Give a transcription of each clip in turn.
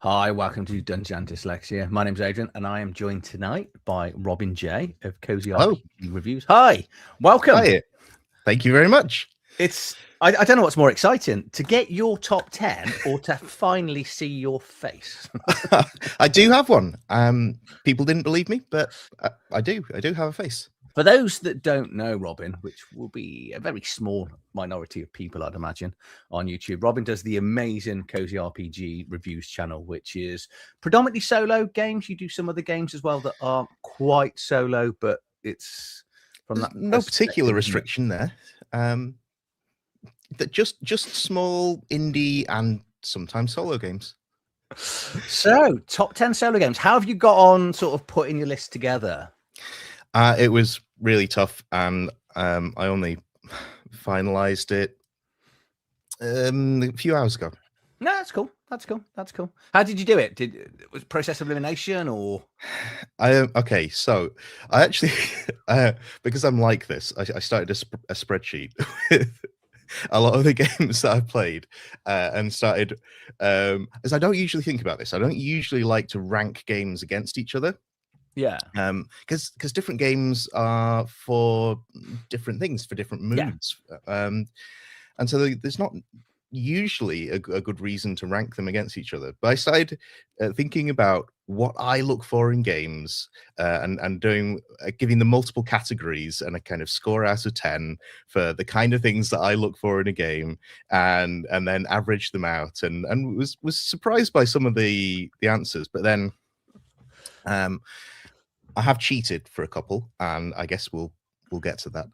Hi, welcome to Dungeon Dyslexia. My name's Adrian, and I am joined tonight by Robin J of Cozy Hello. RPG Reviews. Hi, welcome. Hi. Thank you very much. I don't know what's more exciting, to get your top 10 or to finally see your face. I do have one. People didn't believe me, but I do have a face. For those that don't know Robin, which will be a very small minority of people, I'd imagine, on YouTube, Robin does the amazing Cozy RPG Reviews channel, which is predominantly solo games. You do some other games as well that aren't quite solo, but it's from that No particular restriction there. That just small indie and sometimes solo games. So, top 10 solo games. How have you got on sort of putting your list together? It was really tough, and I only finalized it a few hours ago. No, that's cool. That's cool. That's cool. How did you do it? Was it process of elimination or? Okay, so I actually, because I'm like this, I started a spreadsheet with a lot of the games that I played, and started, as I don't usually think about this. I don't usually like to rank games against each other. Yeah. Because different games are for different things, for different moods. Yeah. And so there's not usually a good reason to rank them against each other. But I started thinking about what I look for in games, and doing giving them multiple categories and a kind of score out of 10 for the kind of things that I look for in a game, and then average them out, and was surprised by some of the answers. But then I have cheated for a couple, and I guess we'll get to that.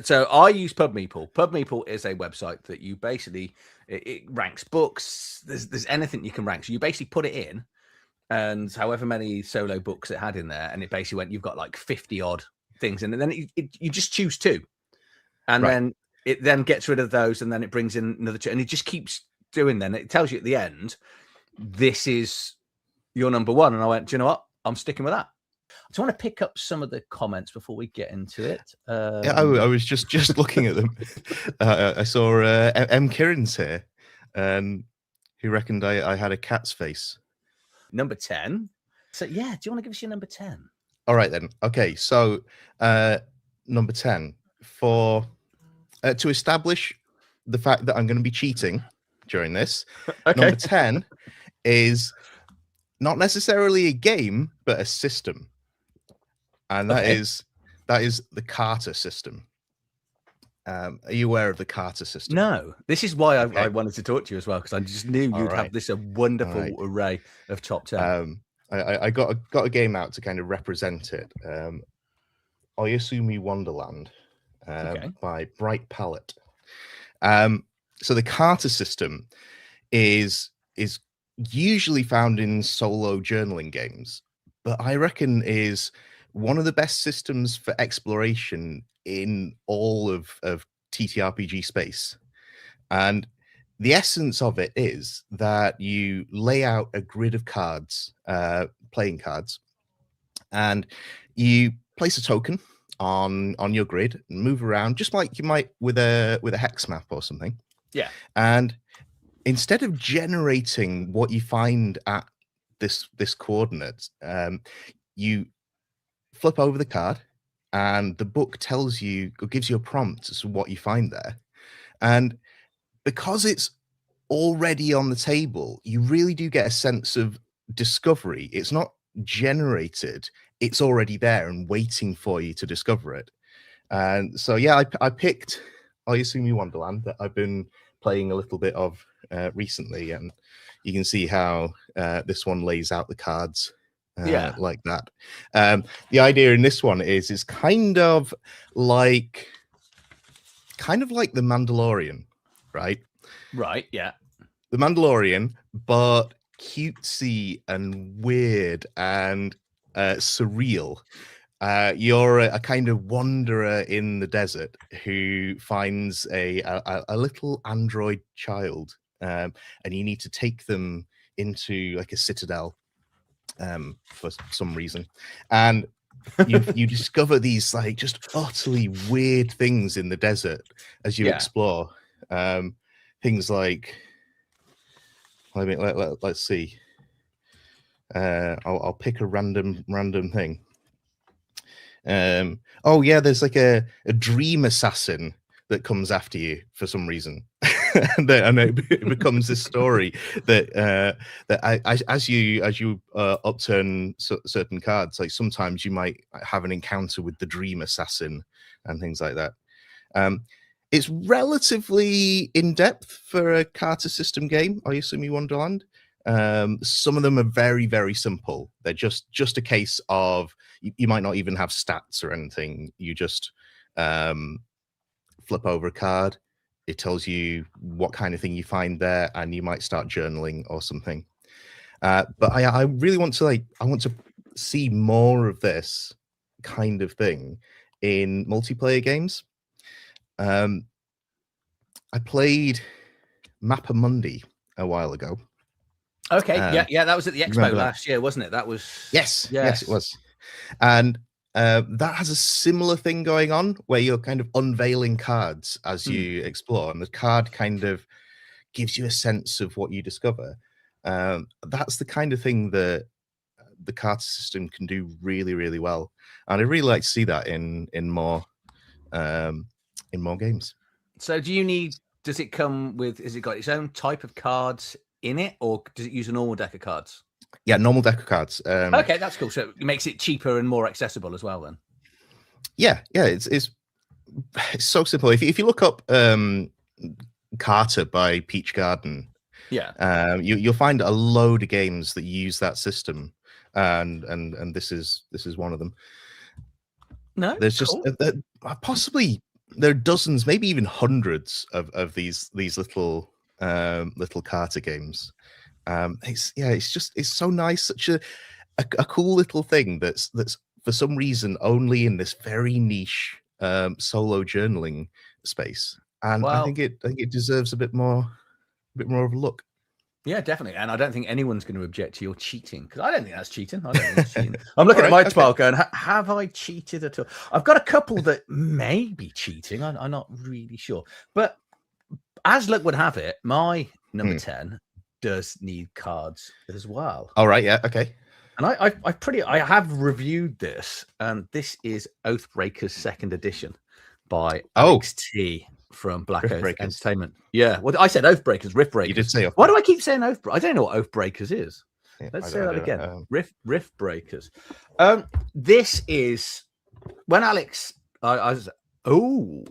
So I use PubMeeple. PubMeeple is a website that you basically it ranks books. There's anything you can rank. So you basically put it in, and however many solo books it had in there, and it basically went, you've got like 50 odd things, and then you just choose two, and right. Then it then gets rid of those, and then it brings in another two, and it just keeps doing. Then it tells you at the end, this is your number one. And I went, do you know what? I'm sticking with that. I want to pick up some of the comments before we get into it. Yeah, I was just looking at them. I saw M. Kirin's here, who reckoned I had a cat's face. Number 10. So yeah, do you want to give us your number 10? All right then. Okay, so number 10 for to establish the fact that I'm going to be cheating during this. Okay. Number 10 is not necessarily a game, but a system. And that is the Carter system. Are you aware of the Carter system? No. This is why I wanted to talk to you as well, because I just knew you'd have this a wonderful array of top 10. I got a game out to kind of represent it. Oyasumi Wonderland, by Bright Palette. So the Carter system is usually found in solo journaling games, but I reckon is one of the best systems for exploration in all of TTRPG space. And the essence of it is that you lay out a grid of cards, playing cards, and you place a token on your grid and move around just like you might with a hex map or something. Yeah. And instead of generating what you find at this coordinate, you flip over the card, and the book tells you or gives you a prompt as to what you find there. And because it's already on the table, you really do get a sense of discovery. It's not generated, it's already there and waiting for you to discover it. And so, yeah, I picked Oyasumi Wonderland that I've been playing a little bit of recently, and you can see how this one lays out the cards. Like that. The idea in this one is kind of like the Mandalorian, right? Right, yeah. The Mandalorian, but cutesy and weird and surreal. You're a kind of wanderer in the desert who finds a little android child, and you need to take them into like a citadel for some reason, and you discover these like just utterly weird things in the desert as you explore. Things like, let's see, I'll pick a random thing. Oh yeah, there's like a dream assassin that comes after you for some reason. and it becomes this story that as you upturn certain cards, like sometimes you might have an encounter with the dream assassin and things like that. It's relatively in depth for a Carter system game, I assume, Wonderland. Some of them are very, very simple. They're just a case of you might not even have stats or anything. You just flip over a card. It tells you what kind of thing you find there, and you might start journaling or something. But I really want to I want to see more of this kind of thing in multiplayer games. I played Mappa Mundi a while ago. Okay, yeah, that was at the expo last year, wasn't it? That was yes, it was. And that has a similar thing going on where you're kind of unveiling cards as you explore, and the card kind of gives you a sense of what you discover. That's the kind of thing that the card system can do really, really well, and I really like to see that in more games. So, does it come with? Has it got its own type of cards in it, or does it use a normal deck of cards? Yeah, normal deck of cards. Okay, that's cool. So it makes it cheaper and more accessible as well. Then. Yeah, it's so simple. If you look up Carter by Peach Garden, you'll find a load of games that use that system, and this is one of them. No, there's just possibly there are dozens, maybe even hundreds of these little Carter games. It's so nice, such a cool little thing that's for some reason only in this very niche solo journaling space, and I think it deserves a bit more of a look. Yeah, definitely. And I don't think anyone's going to object to your cheating, because I don't think that's cheating. I don't think that's cheating. I'm looking at my file going, have I cheated at all? I've got a couple that may be cheating. I'm not really sure. But as luck would have it, my number 10 does need cards as well. All right. Yeah. Okay. And I have reviewed this, and this is Oathbreakers 2nd edition by Alex T from Black Oath Entertainment. Yeah, well, I said Oathbreakers, Riftbreakers. You did say Oathbreakers. Why do I keep saying Oathbreakers? I don't know what Oathbreakers is. Yeah, let's say that again. Riftbreakers. This is when Alex. I was. Ooh,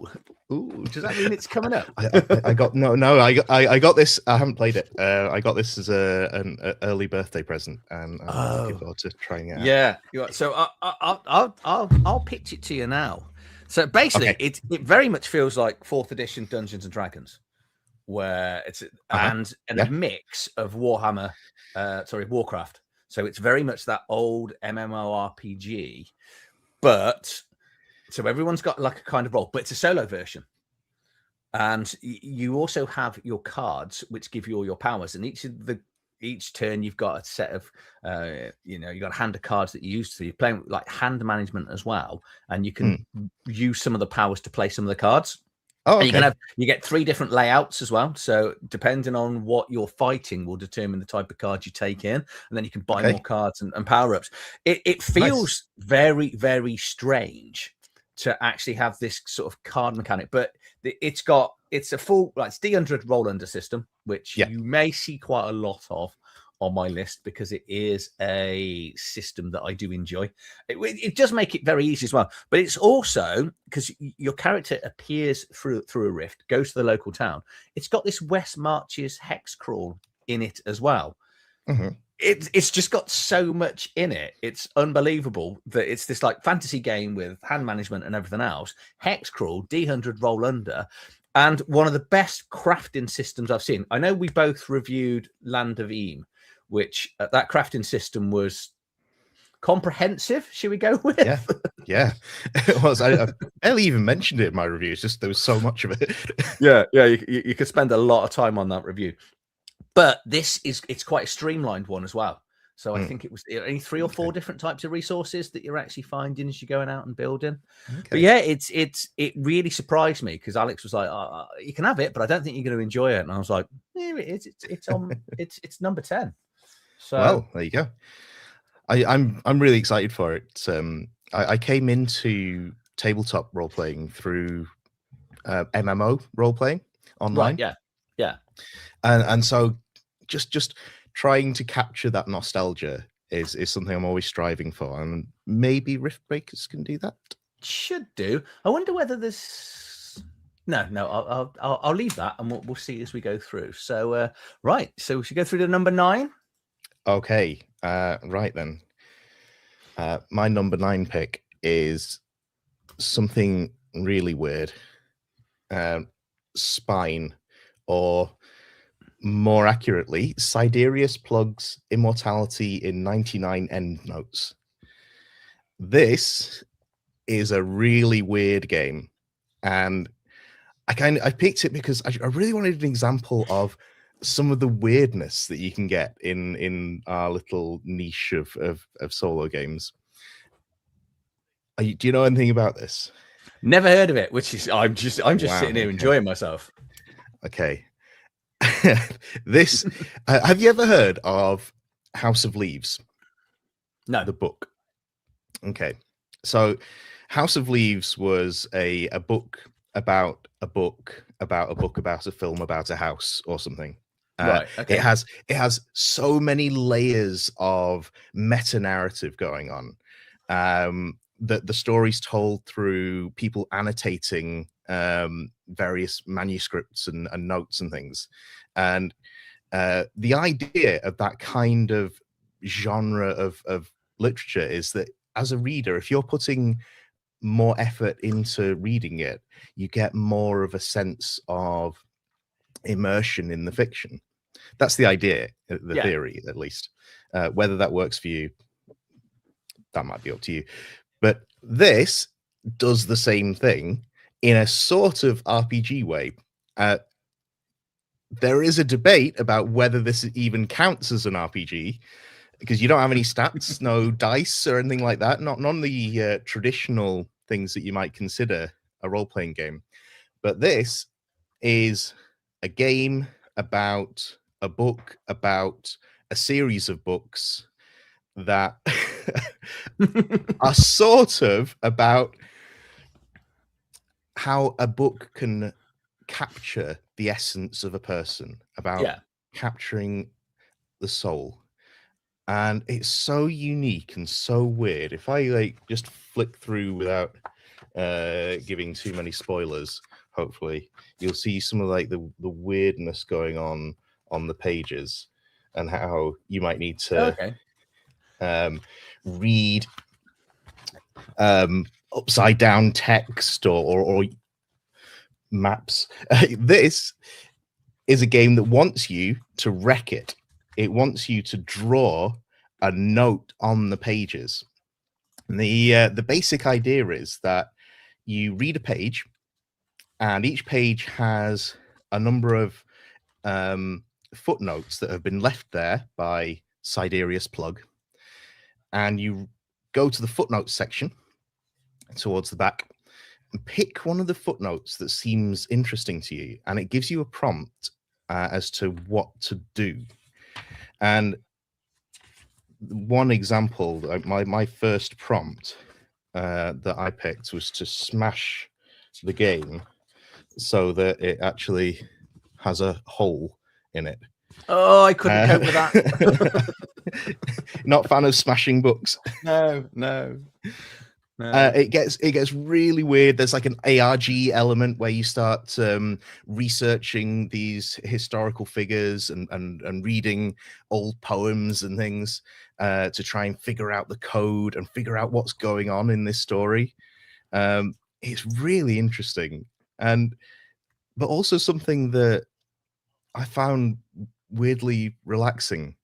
does that mean it's coming up? I got this. I haven't played it. I got this as an early birthday present, and I'm looking forward to trying it out. Yeah. So I'll pitch it to you now. So basically, it very much feels like 4th edition Dungeons and Dragons, where it's a mix of Warcraft. So it's very much that old MMORPG, but. So everyone's got like a kind of role, but it's a solo version. And you also have your cards, which give you all your powers. And each turn, you've got a set of, you've got a hand of cards that you use. So you're playing like hand management as well. And you can use some of the powers to play some of the cards. Oh, okay. And you get 3 different layouts as well. So depending on what you're fighting will determine the type of cards you take in. And then you can buy more cards and power-ups. It feels very, very strange to actually have this sort of card mechanic, but it's a full it's D100 roll under system, which you may see quite a lot of on my list because it is a system that I do enjoy. It does make it very easy as well, but it's also because your character appears through a rift, goes to the local town. It's got this West Marches hex crawl in it as well. It's just got so much in it. It's unbelievable that it's this like fantasy game with hand management and everything else. Hex crawl, D100 roll under, and one of the best crafting systems I've seen. I know we both reviewed Land of Eam, which that crafting system was comprehensive. Should we go with? Yeah, it was. I barely even mentioned it in my review. It's just there was so much of it. Yeah. You could spend a lot of time on that review. But it's quite a streamlined one as well. So I think it was only 3 or 4 different types of resources that you're actually finding as you're going out and building. Okay. But yeah, it really surprised me because Alex was like, "You can have it, but I don't think you're going to enjoy it." And I was like, "Yeah, it's number 10." So Well, there you go. I'm really excited for it. I came into tabletop role playing through MMO role playing right, online, yeah. and so just trying to capture that nostalgia is something I'm always striving for, and maybe Rift Breakers can do that. Should do. I wonder whether there's. No, I'll leave that, and we'll see as we go through. So, right. So we should go through to number 9. Okay, right then. My number 9 pick is something really weird. Spine, or more accurately, Siderius Plug's Immortality in 99 Endnotes. This is a really weird game, and I picked it because I really wanted an example of some of the weirdness that you can get in our little niche of solo games. Do you know anything about this? Never heard of it. Which is I'm just Wow, sitting here okay. enjoying myself. Okay. This have you ever heard of House of Leaves? No. The book. Okay. So House of Leaves was a book about a book about a book about a film about a house or something. Right. Okay. It has so many layers of meta narrative going on. That the story's told through people annotating various manuscripts and notes and things. And the idea of that kind of genre of literature is that as a reader, if you're putting more effort into reading it, you get more of a sense of immersion in the fiction. That's the idea, the theory, at least. Whether that works for you, that might be up to you. But this does the same thing in a sort of RPG way. There is a debate about whether this even counts as an RPG, because you don't have any stats, no dice or anything like that. None of the traditional things that you might consider a role-playing game. But this is a game about a book, about a series of books that are sort of about how a book can capture the essence of a person, about capturing the soul. And it's so unique and so weird. If I just flick through without giving too many spoilers, hopefully you'll see some of the weirdness going on the pages, and how you might need to read upside down text or maps. This is a game that wants you to wreck it. It wants you to draw a note on the pages. And the basic idea is that you read a page, and each page has a number of footnotes that have been left there by Siderius Plug. And you go to the footnotes section towards the back and pick one of the footnotes that seems interesting to you, and it gives you a prompt as to what to do. And one example, my first prompt that I picked was to smash the game so that it actually has a hole in it. Oh, I couldn't cope with that. Not a fan of smashing books. No. It gets really weird. There's like an ARG element where you start researching these historical figures and reading old poems and things to try and figure out the code and figure out what's going on in this story. It's really interesting, but also something that I found weirdly relaxing,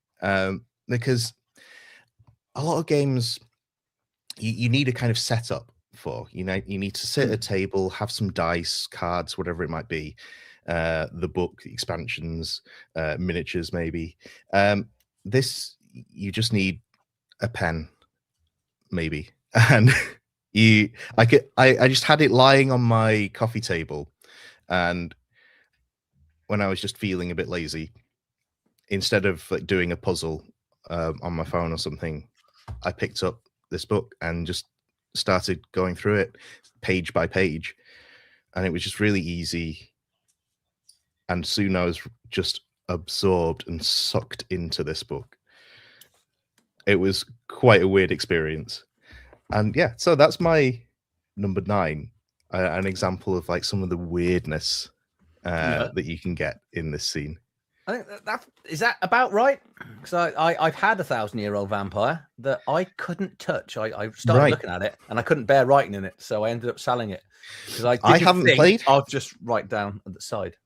because a lot of games you need a kind of setup for. You need to sit at a table, have some dice, cards, whatever it might be, the book, the expansions, miniatures, maybe. This, you just need a pen, maybe, and I just had it lying on my coffee table, and when I was just feeling a bit lazy, instead of doing a puzzle, on my phone or something, I picked up this book and just started going through it page by page, and it was just really easy. And soon I was just absorbed and sucked into this book. It was quite a weird experience. And yeah, so that's my number 9, an example of like some of the weirdness that you can get in this scene. I think that is that about right? Because I've had 1,000-year-old vampire that I couldn't touch. I started looking at it and I couldn't bear writing in it, so I ended up selling it because I haven't played. I'll just write down at the side.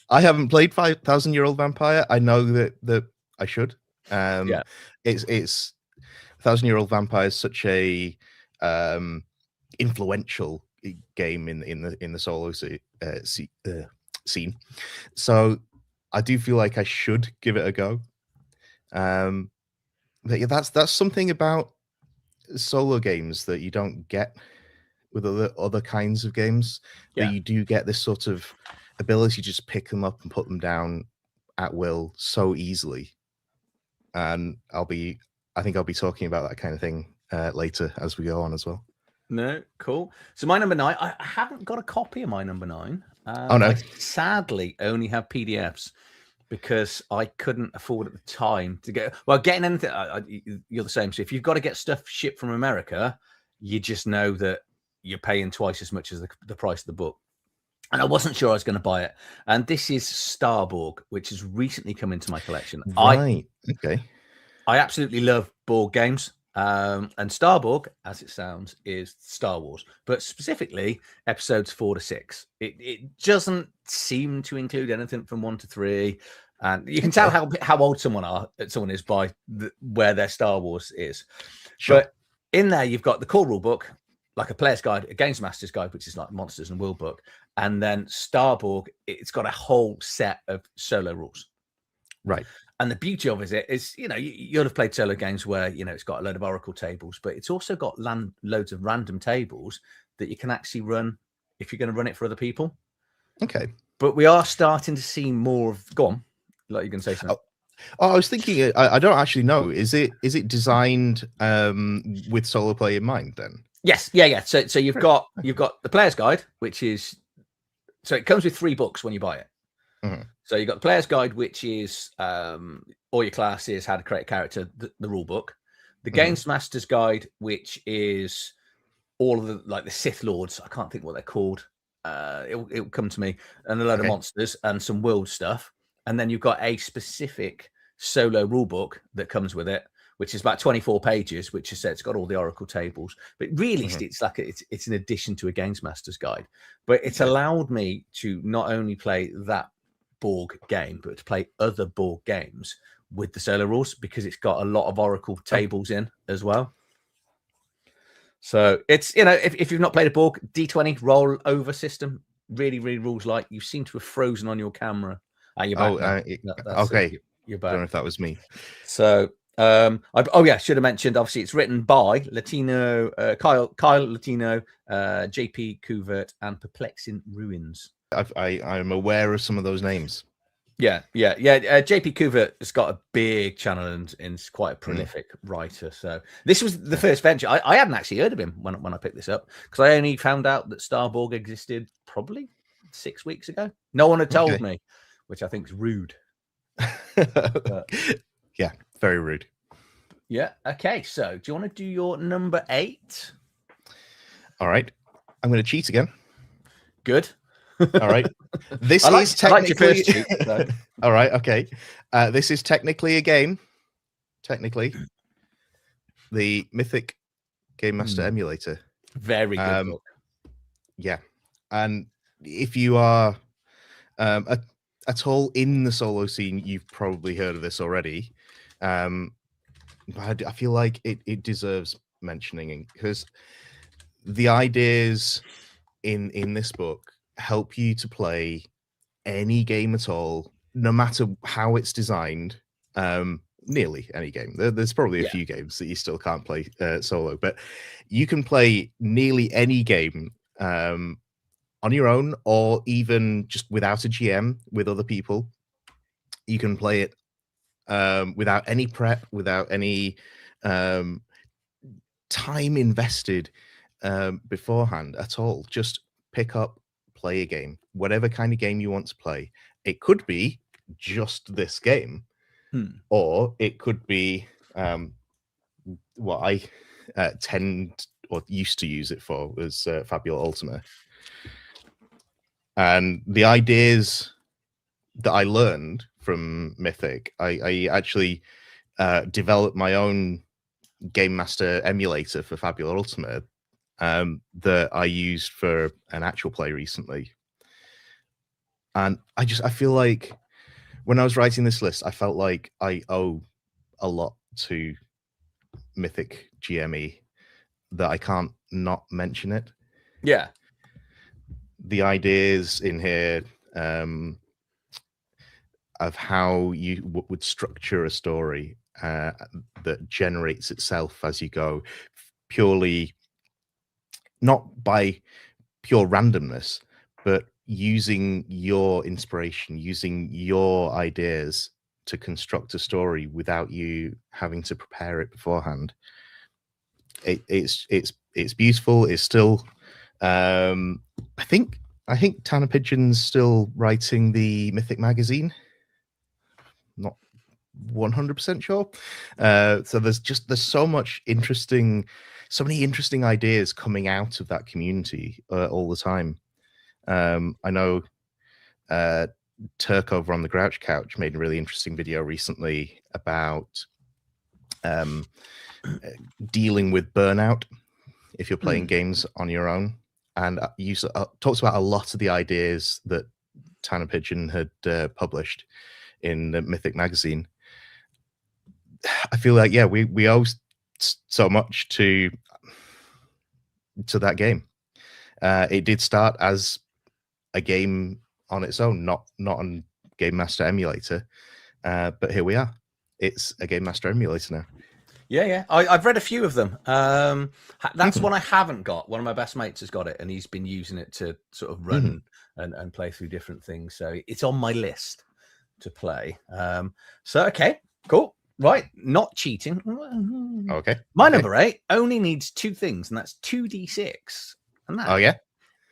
I haven't played 5,000-year-old vampire. I know that I should. Yeah, it's 1,000-year-old vampire is such a influential game in the solo scene. So I do feel like I should give it a go. But yeah, that's something about solo games that you don't get with other kinds of games. That you do get this sort of ability to just pick them up and put them down at will so easily. And I think I'll be talking about that kind of thing later as we go on as well. No, cool. So my number 9, I haven't got a copy of my number 9. Oh no! I sadly only have PDFs because I couldn't afford at the time to get. Well, getting anything, you're the same. So if you've got to get stuff shipped from America, you just know that you're paying twice as much as the price of the book. And I wasn't sure I was going to buy it. And this is Starborg, which has recently come into my collection. Right. Okay. I absolutely love board games. And Starborg, as it sounds, is Star Wars, but specifically episodes 4 to 6. It doesn't seem to include anything from 1 to 3. And you can tell how old someone is by where their Star Wars is. Sure. But in there, you've got the core rule book, like a player's guide, a games master's guide, which is like Monsters and World book. And then Starborg, it's got a whole set of solo rules. Right. And the beauty of it is, you'll have played solo games where, it's got a load of Oracle tables, but it's also got loads of random tables that you can actually run if you're going to run it for other people. Okay. But we are starting to see more of, go on, like you're going to say something. Oh, I was thinking, I don't actually know. Is it designed with solo play in mind then? Yes. Yeah. So you've got the player's guide, which is, so it comes with 3 books when you buy it. Mm-hmm. So you've got the player's guide, which is all your classes, how to create a character, the rule book. The games master's guide, which is all of the Sith Lords. I can't think what they're called. It'll come to me. And a load of monsters and some world stuff. And then you've got a specific solo rule book that comes with it, which is about 24 pages, which is it's got all the Oracle tables. But really, it's like it's an addition to a games master's guide. But it's allowed me to not only play that Borg game, but to play other Borg games with the solo rules, because it's got a lot of Oracle tables in as well. So it's, if you've not played a Borg D20 roll over system, really, really rules light. You seem to have frozen on your camera. You're back. Okay. You're back. I don't know if that was me. So, should have mentioned, obviously, it's written by Latino, Kyle Latino, JP Couvert, and Perplexing Ruins. I'm aware of some of those names. Yeah. JP Couvert has got a big channel and is quite a prolific writer. So this was the first venture. I hadn't actually heard of him when I picked this up, because I only found out that Starborg existed probably 6 weeks ago. No one had told me, which I think is rude. Yeah, very rude. Yeah. Okay. So do you want to do your number 8? All right. I'm going to cheat again. Good. All right. This is technically. I like your first cheat, so. All right. Okay. This is technically a game. Technically, the Mythic Game Master Emulator. Very good book. Yeah, and if you are at all in the solo scene, you've probably heard of this already. But I feel like it deserves mentioning, because the ideas in this book help you to play any game at all, no matter how it's designed. Nearly any game. There's probably a few games that you still can't play solo, but you can play nearly any game on your own, or even just without a GM with other people. You can play it without any prep, without any time invested beforehand at all. Just pick up, play a game, whatever kind of game you want to play. It could be just this game, or it could be what I tend or used to use it for was Fabula Ultima. And the ideas that I learned from Mythic, I actually developed my own Game Master emulator for Fabula Ultima that I used for an actual play recently. And I feel like when I was writing this list, I felt like I owe a lot to Mythic GME that I can't not mention it. Yeah. The ideas in here of how you would structure a story that generates itself as you go, purely not by pure randomness, but using your inspiration, using your ideas to construct a story without you having to prepare it beforehand. It's beautiful. It's still I think Tanner Pigeon's still writing the Mythic magazine. Not 100% sure. So there's so many interesting ideas coming out of that community all the time. I know Turk over on the Grouch Couch made a really interesting video recently about dealing with burnout if you're playing games on your own, and talks about a lot of the ideas that Tanner Pigeon had published in the Mythic magazine. I feel like, yeah, we owe so much to that game. It did start as a game on its own, not on Game Master emulator, but here we are. It's a Game Master emulator now. Yeah. I've read a few of them. That's one I haven't got. One of my best mates has got it, and he's been using it to sort of run and play through different things. So it's on my list to play. So okay, cool. Right, not cheating. Okay. My number 8 only needs 2 things, and that's 2d6. And that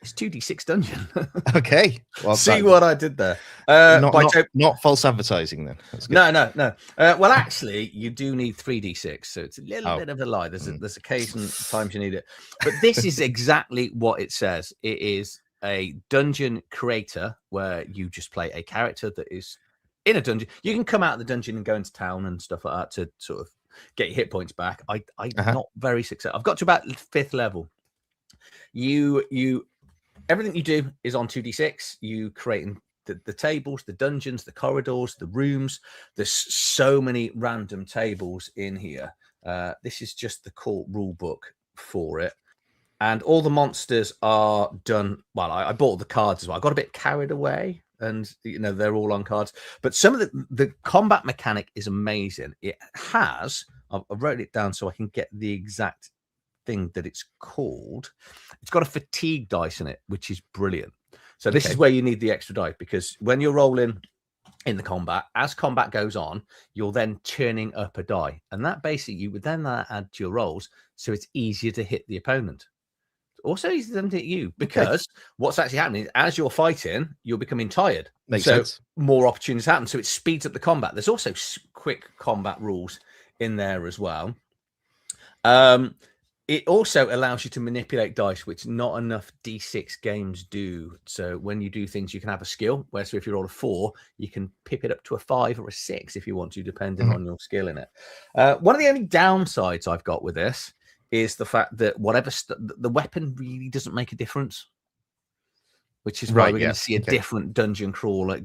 it's 2d6 dungeon. Okay. Well, see what I did there. Not false advertising then. That's good. No. Well, actually, you do need 3d6, so it's a little bit of a lie. There's occasion times you need it, but this is exactly what it says. It is a dungeon creator where you just play a character that is in a dungeon. You can come out of the dungeon and go into town and stuff like that to sort of get your hit points back. I'm not very successful. I've got to about 5th level. Everything you do is on 2d6. You creating the tables, the dungeons, the corridors, the rooms. There's so many random tables in here. This is just the core rule book for it. And all the monsters are done. Well, I bought the cards as well. I got a bit carried away, and they're all on cards. But some of the combat mechanic is amazing. It has. I wrote it down so I can get the exact thing that it's called. It's got a fatigue dice in it, which is brilliant. So this is where you need the extra die, because when you're rolling in the combat, as combat goes on, you're then turning up a die, and that basically you would then add to your rolls, so it's easier to hit the opponent. Also easier to hit you, because what's actually happening is as you're fighting, you're becoming tired. Makes sense. More opportunities happen, so it speeds up the combat. There's also quick combat rules in there as well. It also allows you to manipulate dice, which not enough D6 games do. So when you do things, you can have a skill, where so if you roll a 4, you can pip it up to a 5 or a 6 if you want to, depending on your skill in it. One of the only downsides I've got with this is the fact that the weapon really doesn't make a difference, which is why we're going to see a different dungeon crawler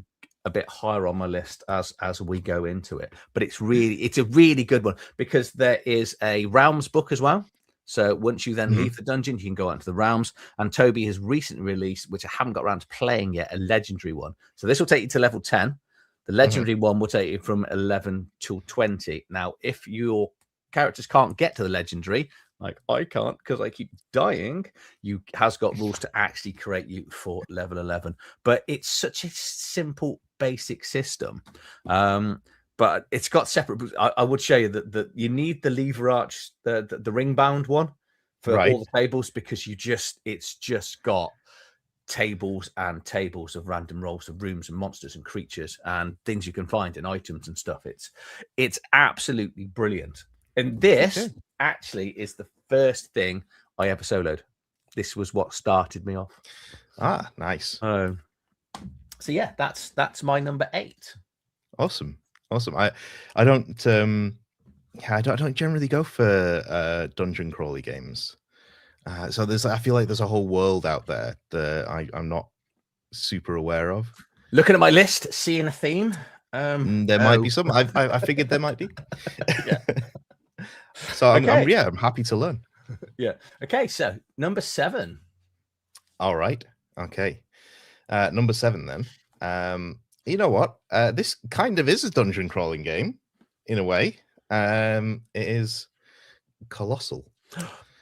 a bit higher on my list as we go into it. But it's a really good one, because there is a realms book as well. So once you then leave the dungeon, you can go out into the realms. And Toby has recently released, which I haven't got around to playing yet, a legendary one. So this will take you to level 10. The legendary one will take you from 11 till 20. Now, if your characters can't get to the legendary, like I can't because I keep dying, you has got rules to actually create you for level 11. But it's such a simple, basic system. But but it's got separate books. I would show you that you need the lever arch, the ring bound one for all the tables, because it's just got tables and tables of random rolls of rooms and monsters and creatures and things you can find and items and stuff. It's absolutely brilliant. And this actually is the first thing I ever soloed. This was what started me off. Ah, nice. So yeah, that's my number 8. Awesome. I don't generally go for dungeon crawly games. So I feel like there's a whole world out there that I'm not super aware of. Looking at my list, seeing a theme. There might be some. I figured there might be. Yeah. So I'm happy to learn. Yeah. Okay. So number 7. All right. Okay. Number 7 then. You know what? This kind of is a dungeon crawling game in a way. It is Colossal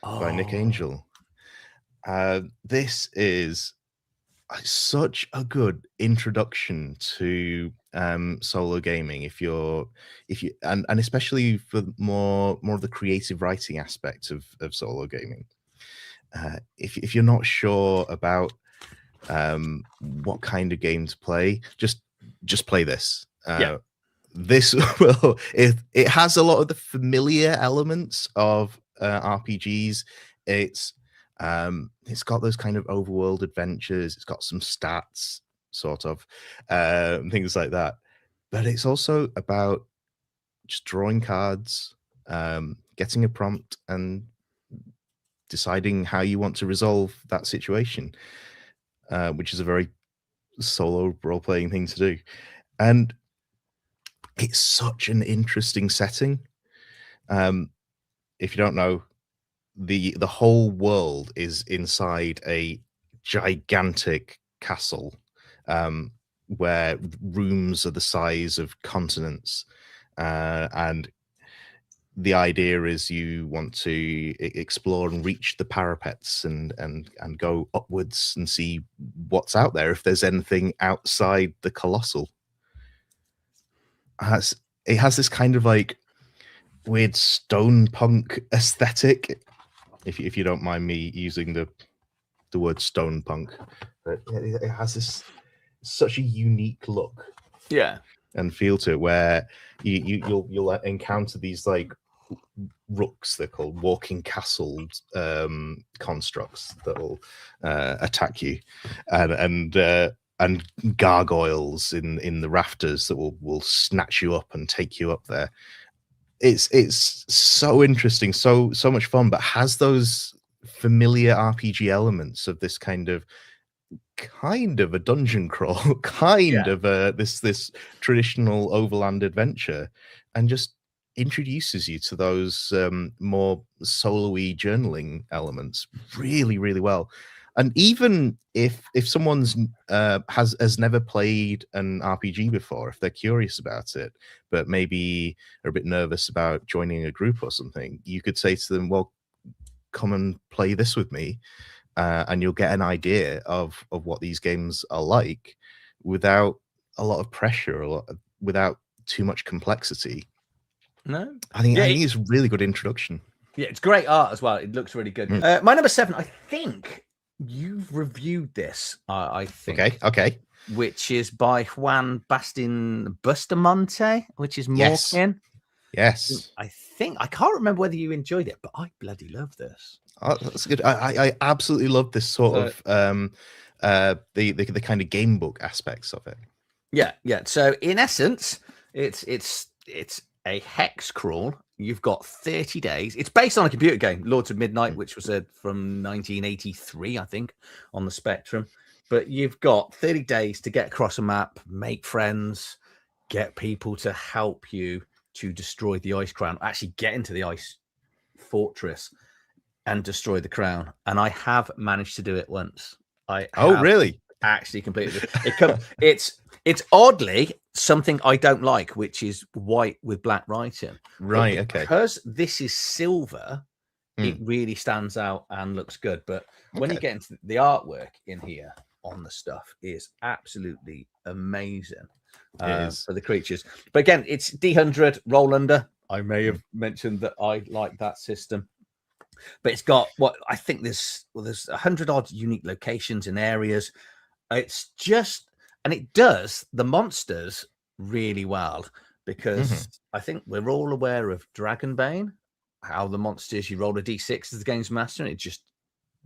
by Nick Angel. This is such a good introduction to solo gaming if you and especially for more of the creative writing aspect of solo gaming. If you're not sure about what kind of game to play, just play this. This it has a lot of the familiar elements of RPGs. It's got those kind of overworld adventures. It's got some stats, sort of things like that. But it's also about just drawing cards, getting a prompt, and deciding how you want to resolve that situation, which is a very solo role-playing thing to do. And it's such an interesting setting. If you don't know, the whole world is inside a gigantic castle, where rooms are the size of continents, and the idea is you want to explore and reach the parapets and go upwards and see what's out there, if there's anything outside the Colossal. It has this kind of like weird stone punk aesthetic, if you don't mind me using the word stone punk, but it has this such a unique look, and feel to it, where you'll encounter these like rooks, they're called walking castle constructs that will attack you, and gargoyles in the rafters that will snatch you up and take you up there. It's so interesting, so much fun, but has those familiar RPG elements of this kind of a dungeon crawl, of this traditional overland adventure, and just introduces you to those more solo-y journaling elements really, really well. And even if someone's has never played an RPG before, if they're curious about it, but maybe are a bit nervous about joining a group or something, you could say to them, well, come and play this with me, and you'll get an idea of what these games are like without a lot of pressure, without too much complexity. No, I think it's a really good introduction. Yeah, it's great art as well. It looks really good. My number 7, I think you've reviewed this. I think. Okay. Which is by Juan Bastin Bustamante, which is Morkin. Yes. I can't remember whether you enjoyed it, but I bloody love this. Oh, that's good. I absolutely love this sort of the kind of game book aspects of it. Yeah. So in essence, it's a hex crawl. You've got 30 days. It's based on a computer game, Lords of Midnight, which was from 1983, I think, on the Spectrum. But you've got 30 days to get across a map, make friends, get people to help you to destroy the ice crown, actually get into the ice fortress and destroy the crown. And I have managed to do it once. Really? Actually completed it. It's oddly something I don't like, which is white with black writing. Right. Okay. Because this is silver, it really stands out and looks good. But when you get into the artwork in here on the stuff is absolutely amazing. for the creatures. But again, it's D100 roll under. I may have mentioned that I like that system, but it's got what I think there's 100 odd unique locations and areas. It's just, and it does the monsters really well, because I think we're all aware of Dragonbane, how the monsters, you roll a d6 as the game's master and it just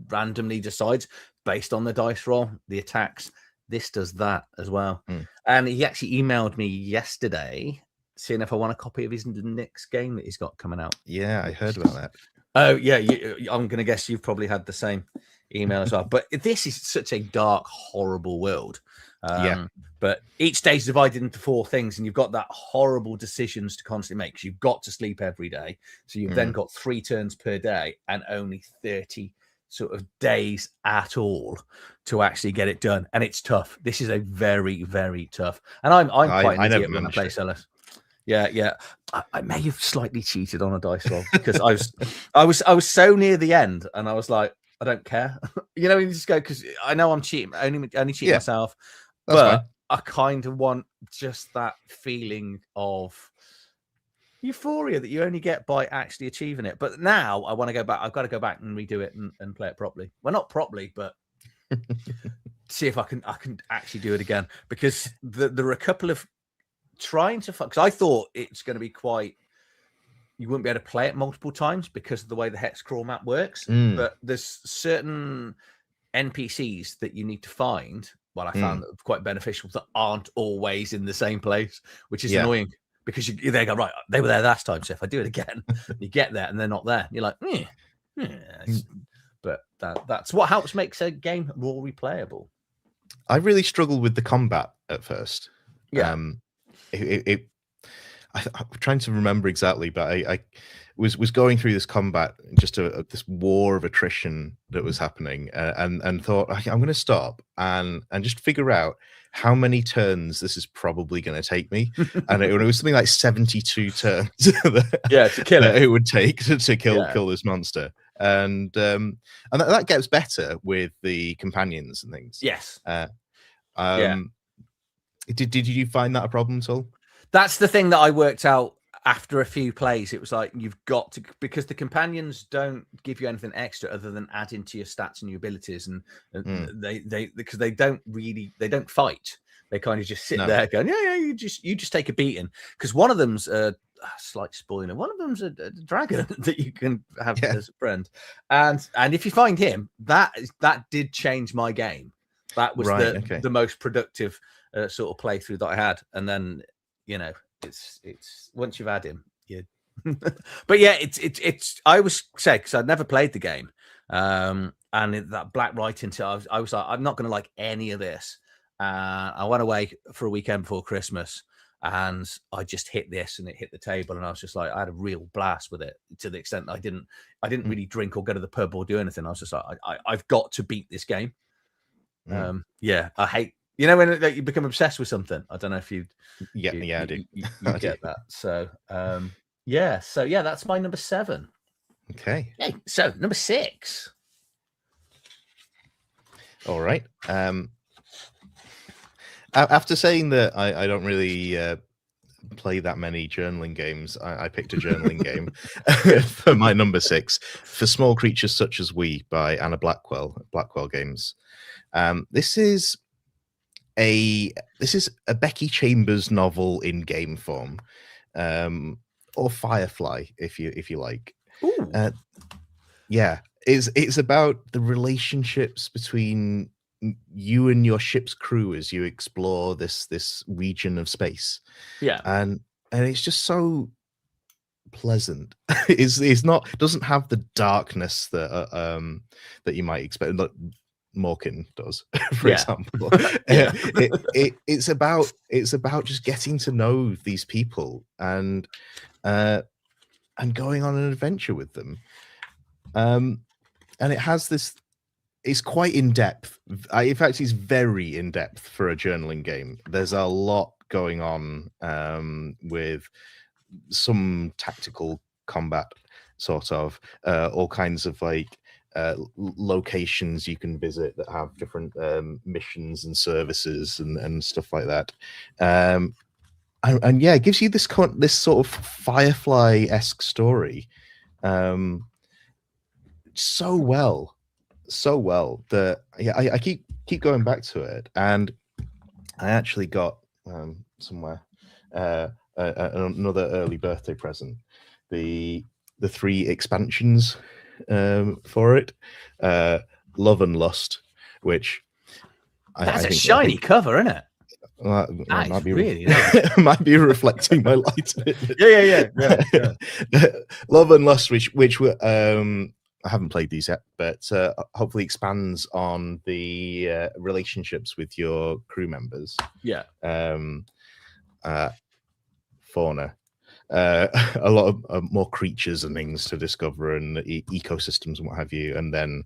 randomly decides based on the dice roll the attacks. This does that as well. And he actually emailed me yesterday seeing if I want a copy of his next game that he's got coming out. Yeah, I heard about that. Oh yeah, I'm gonna guess you've probably had the same email as well. But this is such a dark, horrible world. But each day is divided into 4 things, and you've got that horrible decisions to constantly make. You've got to sleep every day, so you've then got 3 turns per day and only 30 sort of days at all to actually get it done. And it's tough. This is a very, very tough. And I'm quite an idiot when I play Celes. Yeah. I may have slightly cheated on a dice roll because I was so near the end, and I was like, I don't care. You know, you just go, because I know I'm cheating, only cheating myself. That's but fine. I kind of want just that feeling of euphoria that you only get by actually achieving it. But now I want to go back. I've got to go back and redo it and play it properly. Well, not properly, but see if I can actually do it again, because there are a couple of trying to because I thought it's going to be quite, you wouldn't be able to play it multiple times because of the way the hex crawl map works. But there's certain NPCs that you need to find. Well, I found that quite beneficial, that aren't always in the same place, which is annoying, because they go, right, they were there last time, so if I do it again, you get there and they're not there. You're like, but that's what helps makes a game more replayable. I really struggled with the combat at first. I'm trying to remember exactly, but I was going through this combat, just this war of attrition that was happening, and thought, I'm going to stop and just figure out how many turns this is probably going to take me. And it was something like 72 turns to kill it would take to kill this monster. And that gets better with the companions and things. Yes. Did you find that a problem at all? That's the thing that I worked out after a few plays. It was like, you've got to, because the companions don't give you anything extra other than add into your stats and your abilities, and they because they don't fight. They kind of just sit there going, you just take a beating, because one of them's a slight spoiler. One of them's a dragon that you can have as a friend, and if you find him, that did change my game. That was the most productive sort of playthrough that I had, and then it's once you've had him, but yeah, it's I was sad because I'd never played the game, and that black writing. So I was like, I'm not going to like any of this. I went away for a weekend before Christmas, and I just hit this, and it hit the table, and I was just like, I had a real blast with it, to the extent that I didn't really drink or go to the pub or do anything. I was just like, I've got to beat this game. I hate, when you become obsessed with something. I don't know if you I do. You get that. So that's my number 7. Okay, so number 6. All right. After saying that I don't really play that many journaling games, I picked a journaling game for my number 6, For Small Creatures Such as We by Anna Blackwell Games. This is a Becky Chambers novel in game form, or Firefly if you like. It's about the relationships between you and your ship's crew as you explore this region of space. And it's just so pleasant. Doesn't have the darkness that you might expect. Morkin does, for example. It's about just getting to know these people and going on an adventure with them. And it has this. It's quite in depth. In fact, it's very in depth for a journaling game. There's a lot going on with some tactical combat, sort of all kinds of like locations you can visit that have different missions and services and stuff like that. And yeah, it gives you this sort of Firefly-esque story so well that I keep going back to it. And I actually got somewhere another early birthday present, the 3 expansions for it, Love and Lust, which that's a shiny cover, isn't it? That might be really nice. might be reflecting my light a bit. Yeah. Love and Lust, which were I haven't played these yet, but hopefully expands on the relationships with your crew members. Yeah. Fauna. A lot of more creatures and things to discover, and ecosystems and what have you, and then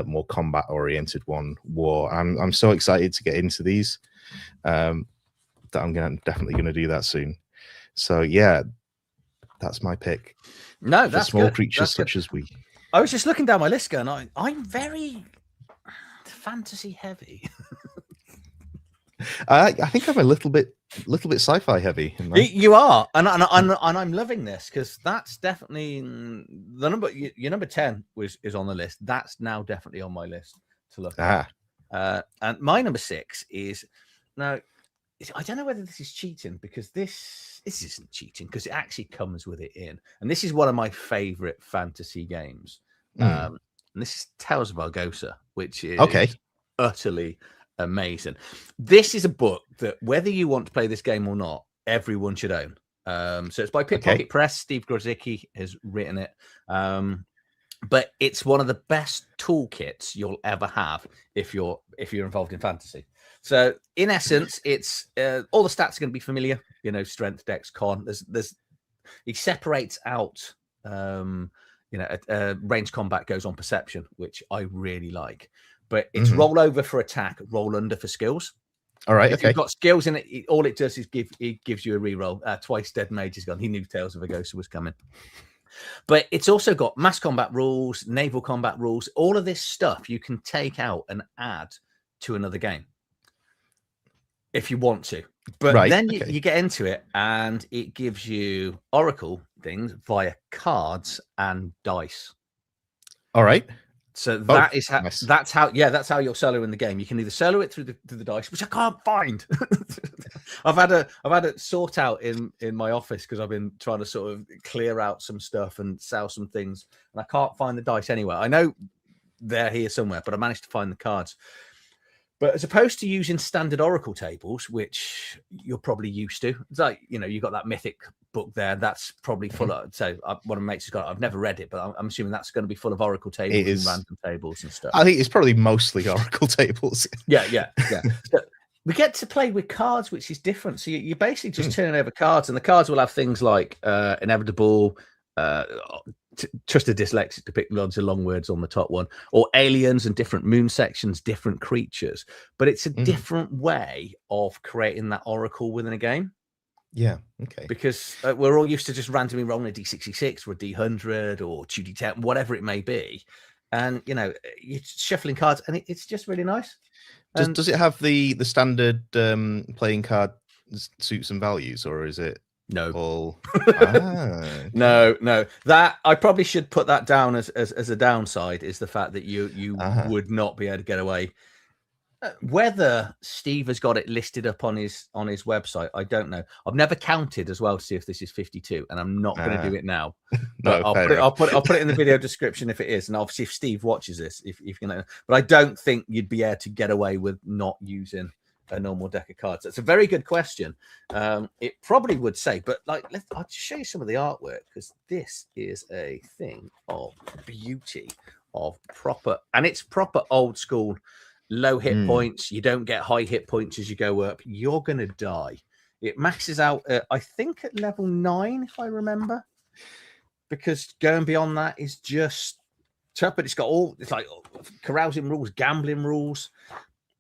more combat oriented one, war. I'm so excited to get into these that I'm definitely gonna do that soon. So yeah, that's my pick. No, for that's small good. creatures That's such good. as we. I was just looking down my list going, I'm very fantasy heavy. I think I'm a little bit sci-fi heavy. You are, and I'm loving this, because that's definitely the number. Your number 10 is on the list. That's now definitely on my list to look at. And my number 6 is now. I don't know whether this is cheating, because this isn't cheating, because it actually comes with it in, and this is one of my favorite fantasy games. And this is Tales of Argosa, which is utterly amazing. This is a book that, whether you want to play this game or not, everyone should own. So it's by Pickpocket Press. Steve Grozicki has written it. But it's one of the best toolkits you'll ever have if you're involved in fantasy. So in essence, it's all the stats are going to be familiar. You know, strength, dex, con. He separates out. Range combat goes on perception, which I really like. But it's roll over for attack, roll under for skills. All right. If you've got skills in it, all it does is it gives you a reroll. Twice Dead Mage is gone. He knew Tales of Argosa was coming. But it's also got mass combat rules, naval combat rules, all of this stuff you can take out and add to another game if you want to. But then you get into it, and it gives you Oracle things via cards and dice. All right. So that's how you're soloing the game. You can either solo it through the dice, which I can't find. I've had to sort out in my office, because I've been trying to sort of clear out some stuff and sell some things, and I can't find the dice anywhere. I know they're here somewhere, but I managed to find the cards. But as opposed to using standard Oracle tables, which you're probably used to, it's like, you got that Mythic book there. That's probably full of. So one of my mates has got. I've never read it, but I'm assuming that's going to be full of Oracle tables and random tables and stuff. I think it's probably mostly Oracle tables. Yeah. So we get to play with cards, which is different. So you're basically just turning over cards, and the cards will have things like inevitable. Trusted dyslexic to pick loads of long words on the top one, or aliens and different moon sections, different creatures. But it's a different way of creating that Oracle within a game. Yeah, okay. Because we're all used to just randomly rolling a D66 or a D100 or 2D10, whatever it may be. And, you're shuffling cards, and it's just really nice. Does it have the standard playing card suits and values, or is it all? Okay. No. That I probably should put that down as a downside, is the fact that you would not be able to get away. Whether Steve has got it listed up on his website, I don't know. I've never counted as well to see if this is 52, and I'm not going to do it now. But I'll put it in the video description if it is, and obviously if Steve watches this, if you know. But I don't think you'd be able to get away with not using a normal deck of cards. It's a very good question. It probably would say, but I'll just show you some of the artwork, because this is a thing of beauty, of proper, and it's proper old school. Low hit points. You don't get high hit points as you go up. You're going to die. It maxes out, I think, at level 9, if I remember. Because going beyond that is just tough. But it's like carousing rules, gambling rules,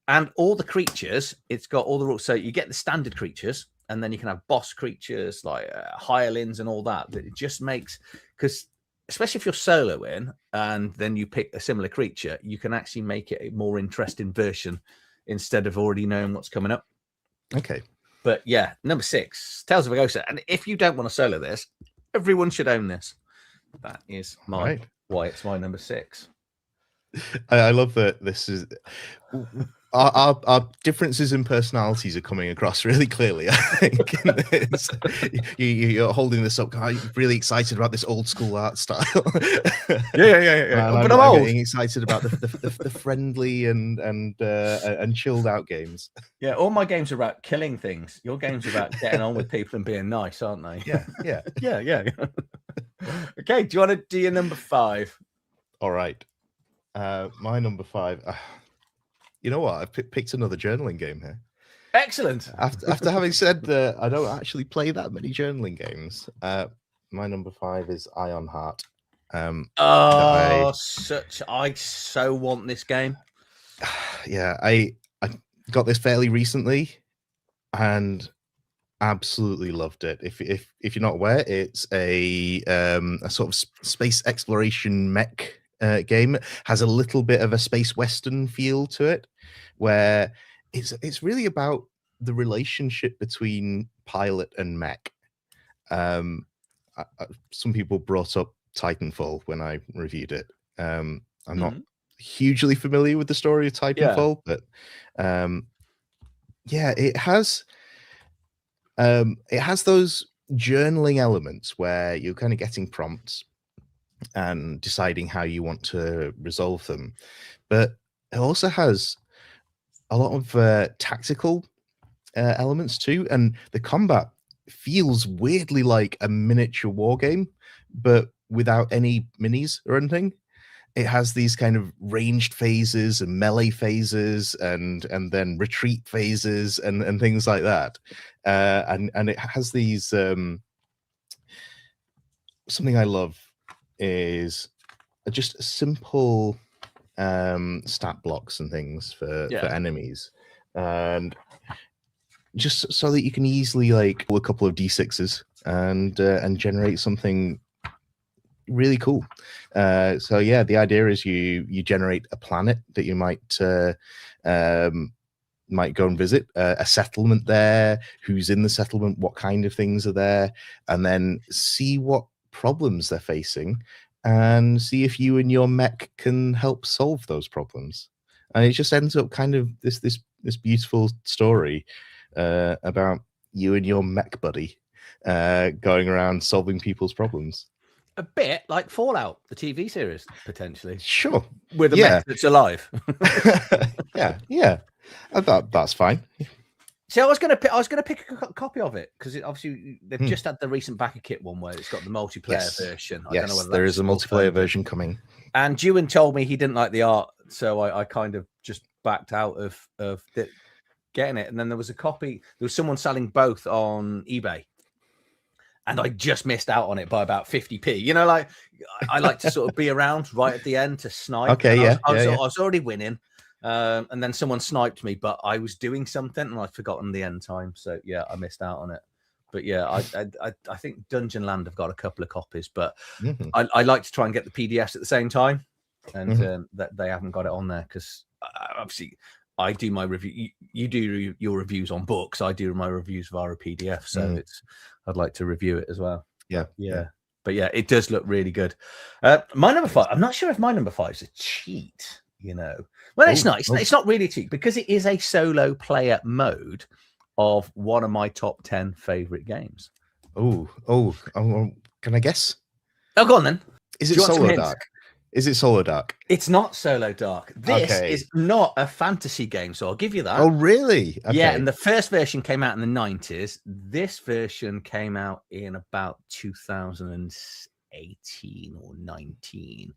and all the creatures. It's got all the rules. So you get the standard creatures, and then you can have boss creatures like hirelings and all that. But it just makes, because especially if you're soloing and then you pick a similar creature, you can actually make it a more interesting version instead of already knowing what's coming up. Okay. But yeah, number 6, Tales of a Ghost. And if you don't want to solo this, everyone should own this. That is why it's my number 6. I love that this is our differences in personalities are coming across really clearly. I think you're holding this up. I'm really excited about this old school art style. Yeah. But I'm old. Getting excited about the friendly and chilled out games. Yeah, all my games are about killing things. Your games are about getting on with people and being nice, aren't they? Yeah. Okay, do you want to do your number 5? All right. My number 5. You know what? I've picked another journaling game here. Excellent. After having said that, I don't actually play that many journaling games. My number 5 is Ironheart. I so want this game. Yeah, I got this fairly recently and absolutely loved it. If you're not aware, it's a sort of space exploration mech game. Has a little bit of a space western feel to it, where it's really about the relationship between pilot and mech. Some people brought up Titanfall when I reviewed it. I'm not hugely familiar with the story of Titanfall, but yeah, it has those journaling elements where you're kind of getting prompts and deciding how you want to resolve them, but it also has a lot of tactical elements too, and the combat feels weirdly like a miniature war game, but without any minis or anything. It has these kind of ranged phases and melee phases and then retreat phases and things like that. And it has these something I love is just simple stat blocks and things for enemies. And just so that you can easily like pull a couple of d6s and generate something really cool. So yeah, the idea is you generate a planet that you might go and visit, a settlement there, who's in the settlement, what kind of things are there, and then see what problems they're facing and see if you and your mech can help solve those problems. And it just ends up kind of this beautiful story about you and your mech buddy going around solving people's problems. A bit like Fallout, the TV series, potentially. Sure. With a mech that's alive. yeah. I thought that's fine. See, I was gonna pick a copy of it because obviously they've just had the recent backer kit one where it's got the multiplayer version. I don't know whether there is a multiplayer version coming. And Ewan told me he didn't like the art, so I kind of just backed out of getting it. And then there was a copy. There was someone selling both on eBay, and I just missed out on it by about 50p. You know, like I like to sort of be around right at the end to snipe. Okay, I was already winning. And then someone sniped me, but I was doing something and I'd forgotten the end time. So yeah, I missed out on it. But yeah, I think Dungeon Land have got a couple of copies, but I like to try and get the PDFs at the same time, and that they haven't got it on there because obviously I do my review. You do your reviews on books. I do my reviews via a PDF. So I'd like to review it as well. Yeah. But yeah, it does look really good. My number 5. I'm not sure if my number 5 is a cheat. You know, well, it's not. It's not really cheap because it is a solo player mode of one of my top 10 favorite games. Oh, can I guess? Oh, go on then. Is it Solo Dark? Is it Solo Dark? It's not Solo Dark. This is not a fantasy game, so I'll give you that. Oh, really? Okay. Yeah, and the first version came out in the 90s. This version came out in about 2018 or 19.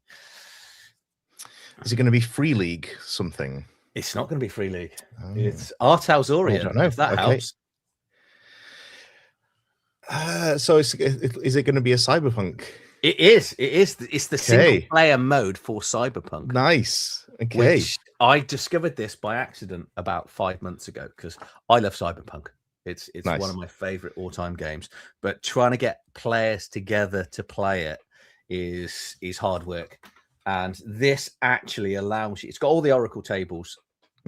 Is it going to be Free League something? It's not going to be Free League. It's Artaus Orient, I don't know. if that helps. So is it going to be a Cyberpunk? It is. It's the single player mode for Cyberpunk. Nice. Okay. Which I discovered this by accident about 5 months ago because I love Cyberpunk. It's nice. One of my favorite all-time games. But trying to get players together to play it is hard work, and this actually allows you. It's got all the Oracle tables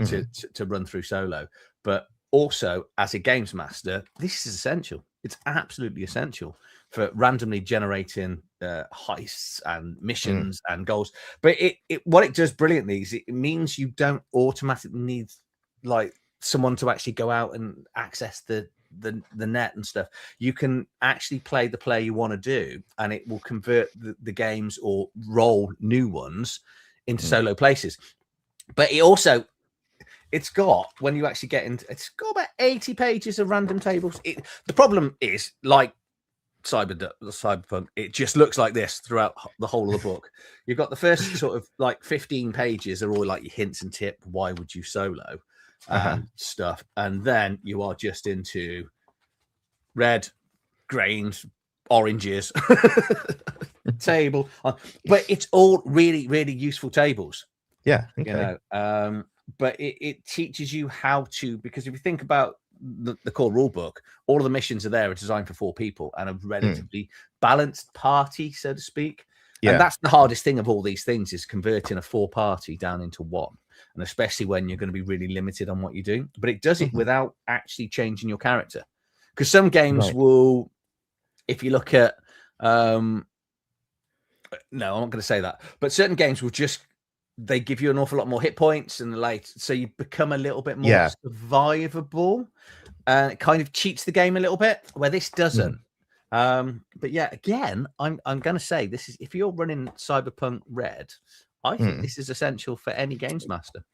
to run through solo, but also as a games master, this is essential. It's absolutely essential for randomly generating heists and missions and goals. But what it does brilliantly is it means you don't automatically need like someone to actually go out and access the net and stuff. You can actually play the play you want to do, and it will convert the games or roll new ones into solo places. But it's got, when you actually get into, it's got about 80 pages of random tables. The problem is, like Cyberpunk, it just looks like this throughout the whole of the book. You've got the first sort of like 15 pages are all like your hints and tip, why would you solo and stuff, and then you are just into red, grains, oranges table, but it's all really, really useful tables. Yeah, okay. You know, but it teaches you how to, because if you think about the core rule book, all of the missions are there, are designed for 4 people and a relatively balanced party, so to speak. Yeah. And that's the hardest thing of all these things, is converting a 4-party down into 1, and especially when you're going to be really limited on what you do. But it does it without actually changing your character, because some games will, if you look at no, I'm not going to say that, but certain games will just, they give you an awful lot more hit points and so you become a little bit more survivable, and it kind of cheats the game a little bit, where this doesn't. But yeah, again, I'm going to say this is, if you're running Cyberpunk Red, I think this is essential for any games master.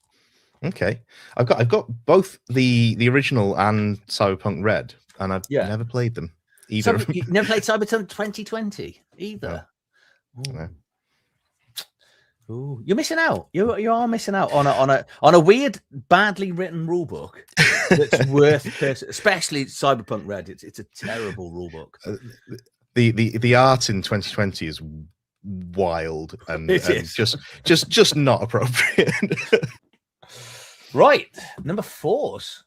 Okay, I've got both the original and Cyberpunk Red, and I've never played them either. You never played Cyberpunk 2020 either? No. Ooh, you're missing out. You are missing out on a weird, badly written rule book that's worth, especially Cyberpunk Red. It's a terrible rule book. The art in 2020 is wild and just not appropriate. Right, number 4s.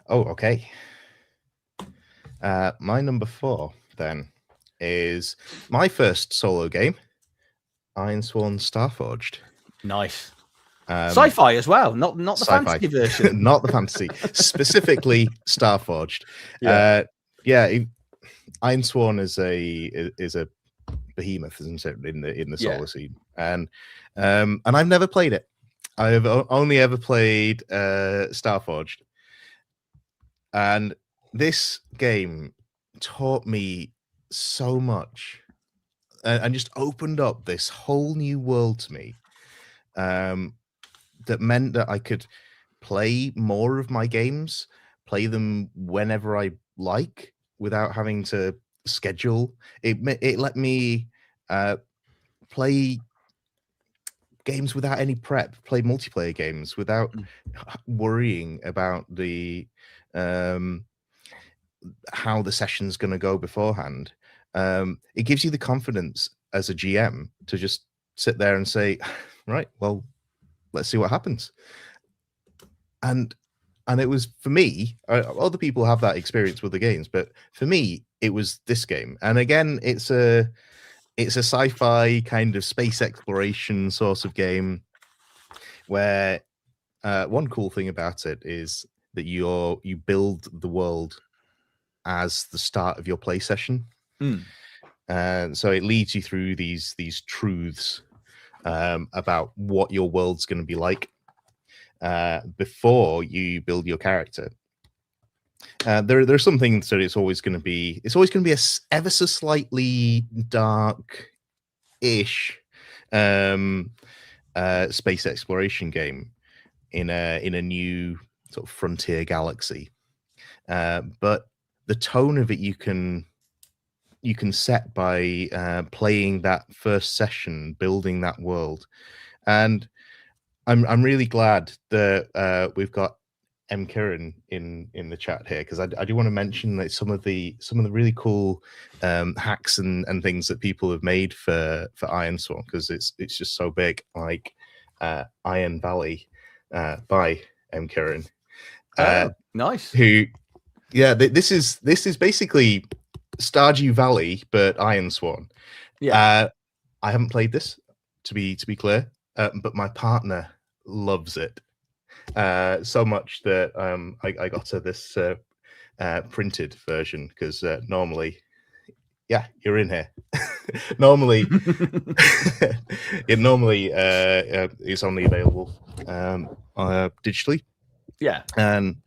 Oh, okay. My number 4 then is my first solo game, Ironsworn Starforged. Nice. Sci-fi as well, not the fantasy version. Not the fantasy, specifically Starforged. Ironsworn is a behemoth, isn't it, in the solar scene, and I've never played it. I've only ever played Starforged, and this game taught me so much. And just opened up this whole new world to me, that meant that I could play more of my games, play them whenever I like, without having to schedule. It let me play games without any prep, play multiplayer games without worrying about the how the session's going to go beforehand. It gives you the confidence as a GM to just sit there and say, right, well, let's see what happens. And it was, for me, other people have that experience with the games, but for me, it was this game. And again, it's a sci-fi kind of space exploration sort of game, where one cool thing about it is that you build the world as the start of your play session. And so it leads you through these truths about what your world's going to be like before you build your character. There are some things that it's always going to be a ever so slightly dark-ish space exploration game in a new sort of frontier galaxy. But the tone of it you can set by playing that first session, building that world. And I'm really glad that we've got M. Kieran in the chat here, because I do want to mention that some of the really cool hacks and things that people have made for Ironsworn, because it's just so big, like Iron Valley by M. Kieran. Nice. This is basically Stardew Valley, but Ironsworn. I haven't played this, to be clear, but my partner loves it so much that I got her this printed version because normally, yeah, you're in here. normally, it's only available digitally. Yeah, and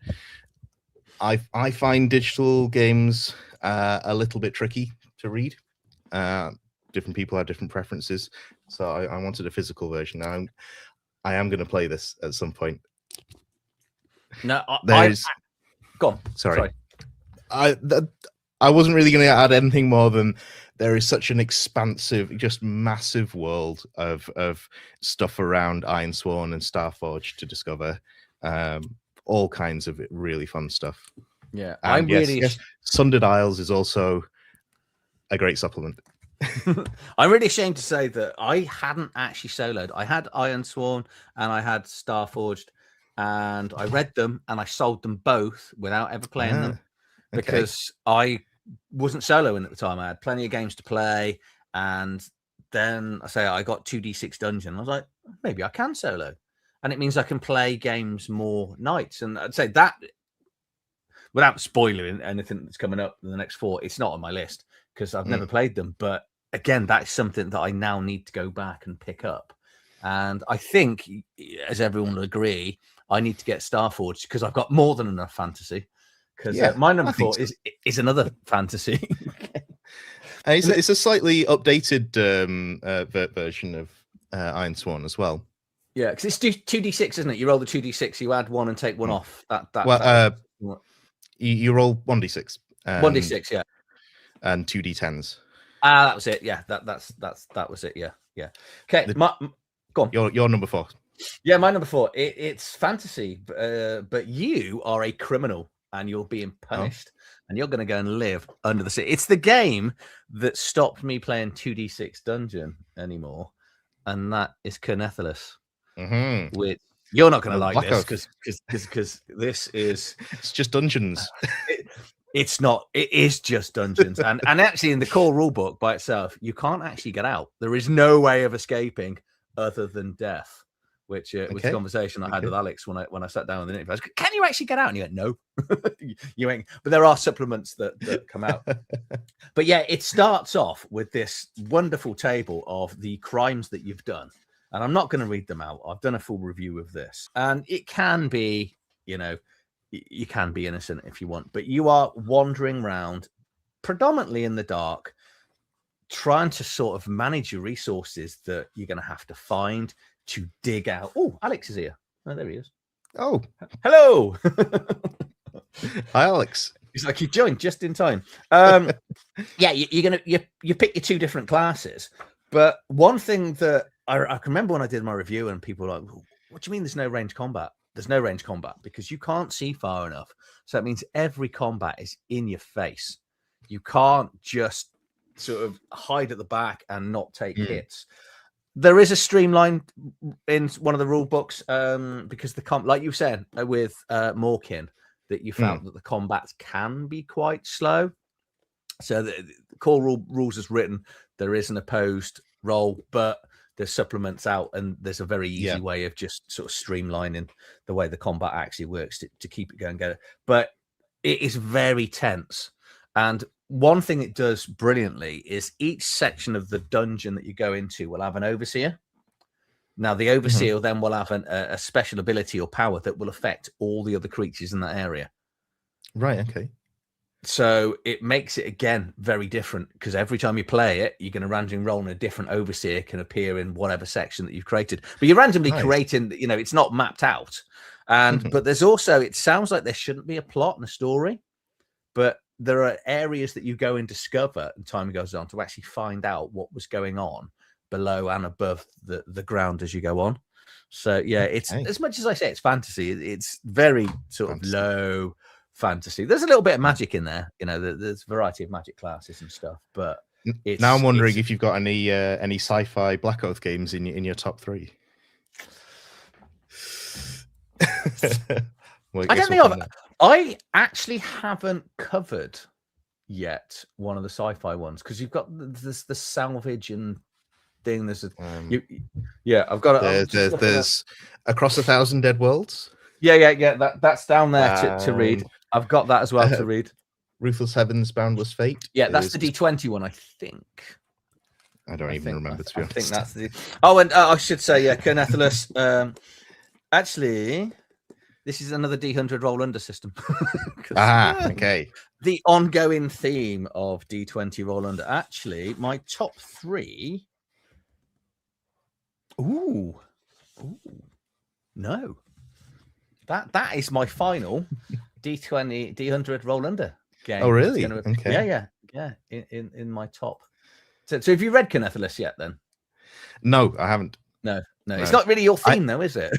I find digital games a little bit tricky to read. Different people have different preferences, so I wanted a physical version. Now I am going to play this at some point. no, There's go on. Sorry. I wasn't really going to add anything more than there is such an expansive, just massive world of stuff around Ironsworn and Starforge to discover. All kinds of really fun stuff. Yeah, And I'm really. Yes, Sundered Isles is also a great supplement. I'm really ashamed to say that I hadn't actually soloed. I had Ironsworn and I had Starforged, and I read them and I sold them both without ever playing them because I wasn't soloing at the time. I had plenty of games to play, and then I got 2d6 Dungeon. I was like, maybe I can solo, and it means I can play games more nights. And I'd say that, without spoiling anything that's coming up in the next 4, it's not on my list because I've never played them. But again, that's something that I now need to go back and pick up. And I think, as everyone will agree, I need to get Starforged because I've got more than enough fantasy. Because my number 4 is another fantasy. It's a slightly updated version of Ironsworn as well. Yeah, because it's 2d6, isn't it? You roll the 2d6, you add 1 and take 1 off. You roll 1d6. 1d6, yeah, and 2d10s. That was it. Yeah, that was it. Yeah. Okay, go on. Your number 4. Yeah, my number 4. It's fantasy, but you are a criminal and you're being punished, and you're going to go and live under the sea. It's the game that stopped me playing 2d6 Dungeon anymore, and that is Cernethalus. Which you're not going to like this because this is it's just dungeons. It's not. It is just dungeons, and actually in the core rule book by itself, you can't actually get out. There is no way of escaping other than death. Which was a conversation I had with Alex when I sat down with the interview. I was, can you actually get out? And he went, no, you ain't. But there are supplements that come out. But yeah, it starts off with this wonderful table of the crimes that you've done. And I'm not going to read them out. I've done a full review of this. And it can be, you can be innocent if you want, but you are wandering around predominantly in the dark, trying to sort of manage your resources that you're going to have to find to dig out. Oh, Alex is here. Oh, there he is. Oh, hello. Hi, Alex. He's like, you joined just in time. Yeah, you pick your 2 different classes, but one thing that I can remember when I did my review and people were like, what do you mean there's no range combat? There's no range combat because you can't see far enough. So that means every combat is in your face. You can't just sort of hide at the back and not take hits. There is a streamline in one of the rule books because like you said with Morkin, that you found that the combats can be quite slow. So the core rules is written, there is an opposed roll, but there's supplements out, and there's a very easy way of just sort of streamlining the way the combat actually works to keep it going. But it is very tense. And one thing it does brilliantly is each section of the dungeon that you go into will have an overseer. Now, the overseer then will have a special ability or power that will affect all the other creatures in that area. Right, okay. So it makes it, again, very different because every time you play it, you're going to randomly roll and a different overseer can appear in whatever section that you've created. But you're randomly creating, it's not mapped out. And but there's also, it sounds like there shouldn't be a plot and a story, but there are areas that you go and discover and time goes on to actually find out what was going on below and above the ground as you go on. So yeah, it's as much as I say it's fantasy, it's very sort of low fantasy. There's a little bit of magic in there, there's a variety of magic classes and stuff, but now I'm wondering if you've got any sci-fi Black Oath games in your top 3. Well, I don't think I actually haven't covered yet one of the sci-fi ones because you've got the salvage and thing. There's a yeah. I've got it. There's Across 1,000 Dead Worlds. Yeah. That's down there to read. I've got that as well to read. Ruthless Heavens, Boundless Fate. Yeah, that's the D20 one, I think. I don't even remember, to be honest. I think that's the. Oh, and I should say, yeah, Kernethelus. Actually, this is another D100 roll under system. Okay. The ongoing theme of D20 roll under. Actually, my top 3. Ooh. No. That is my final D20 D100 roll under game. Oh, really? Okay. Yeah. In my top. So have you read Kernethelus yet? Then? No, I haven't. No. It's not really your theme, though, is it?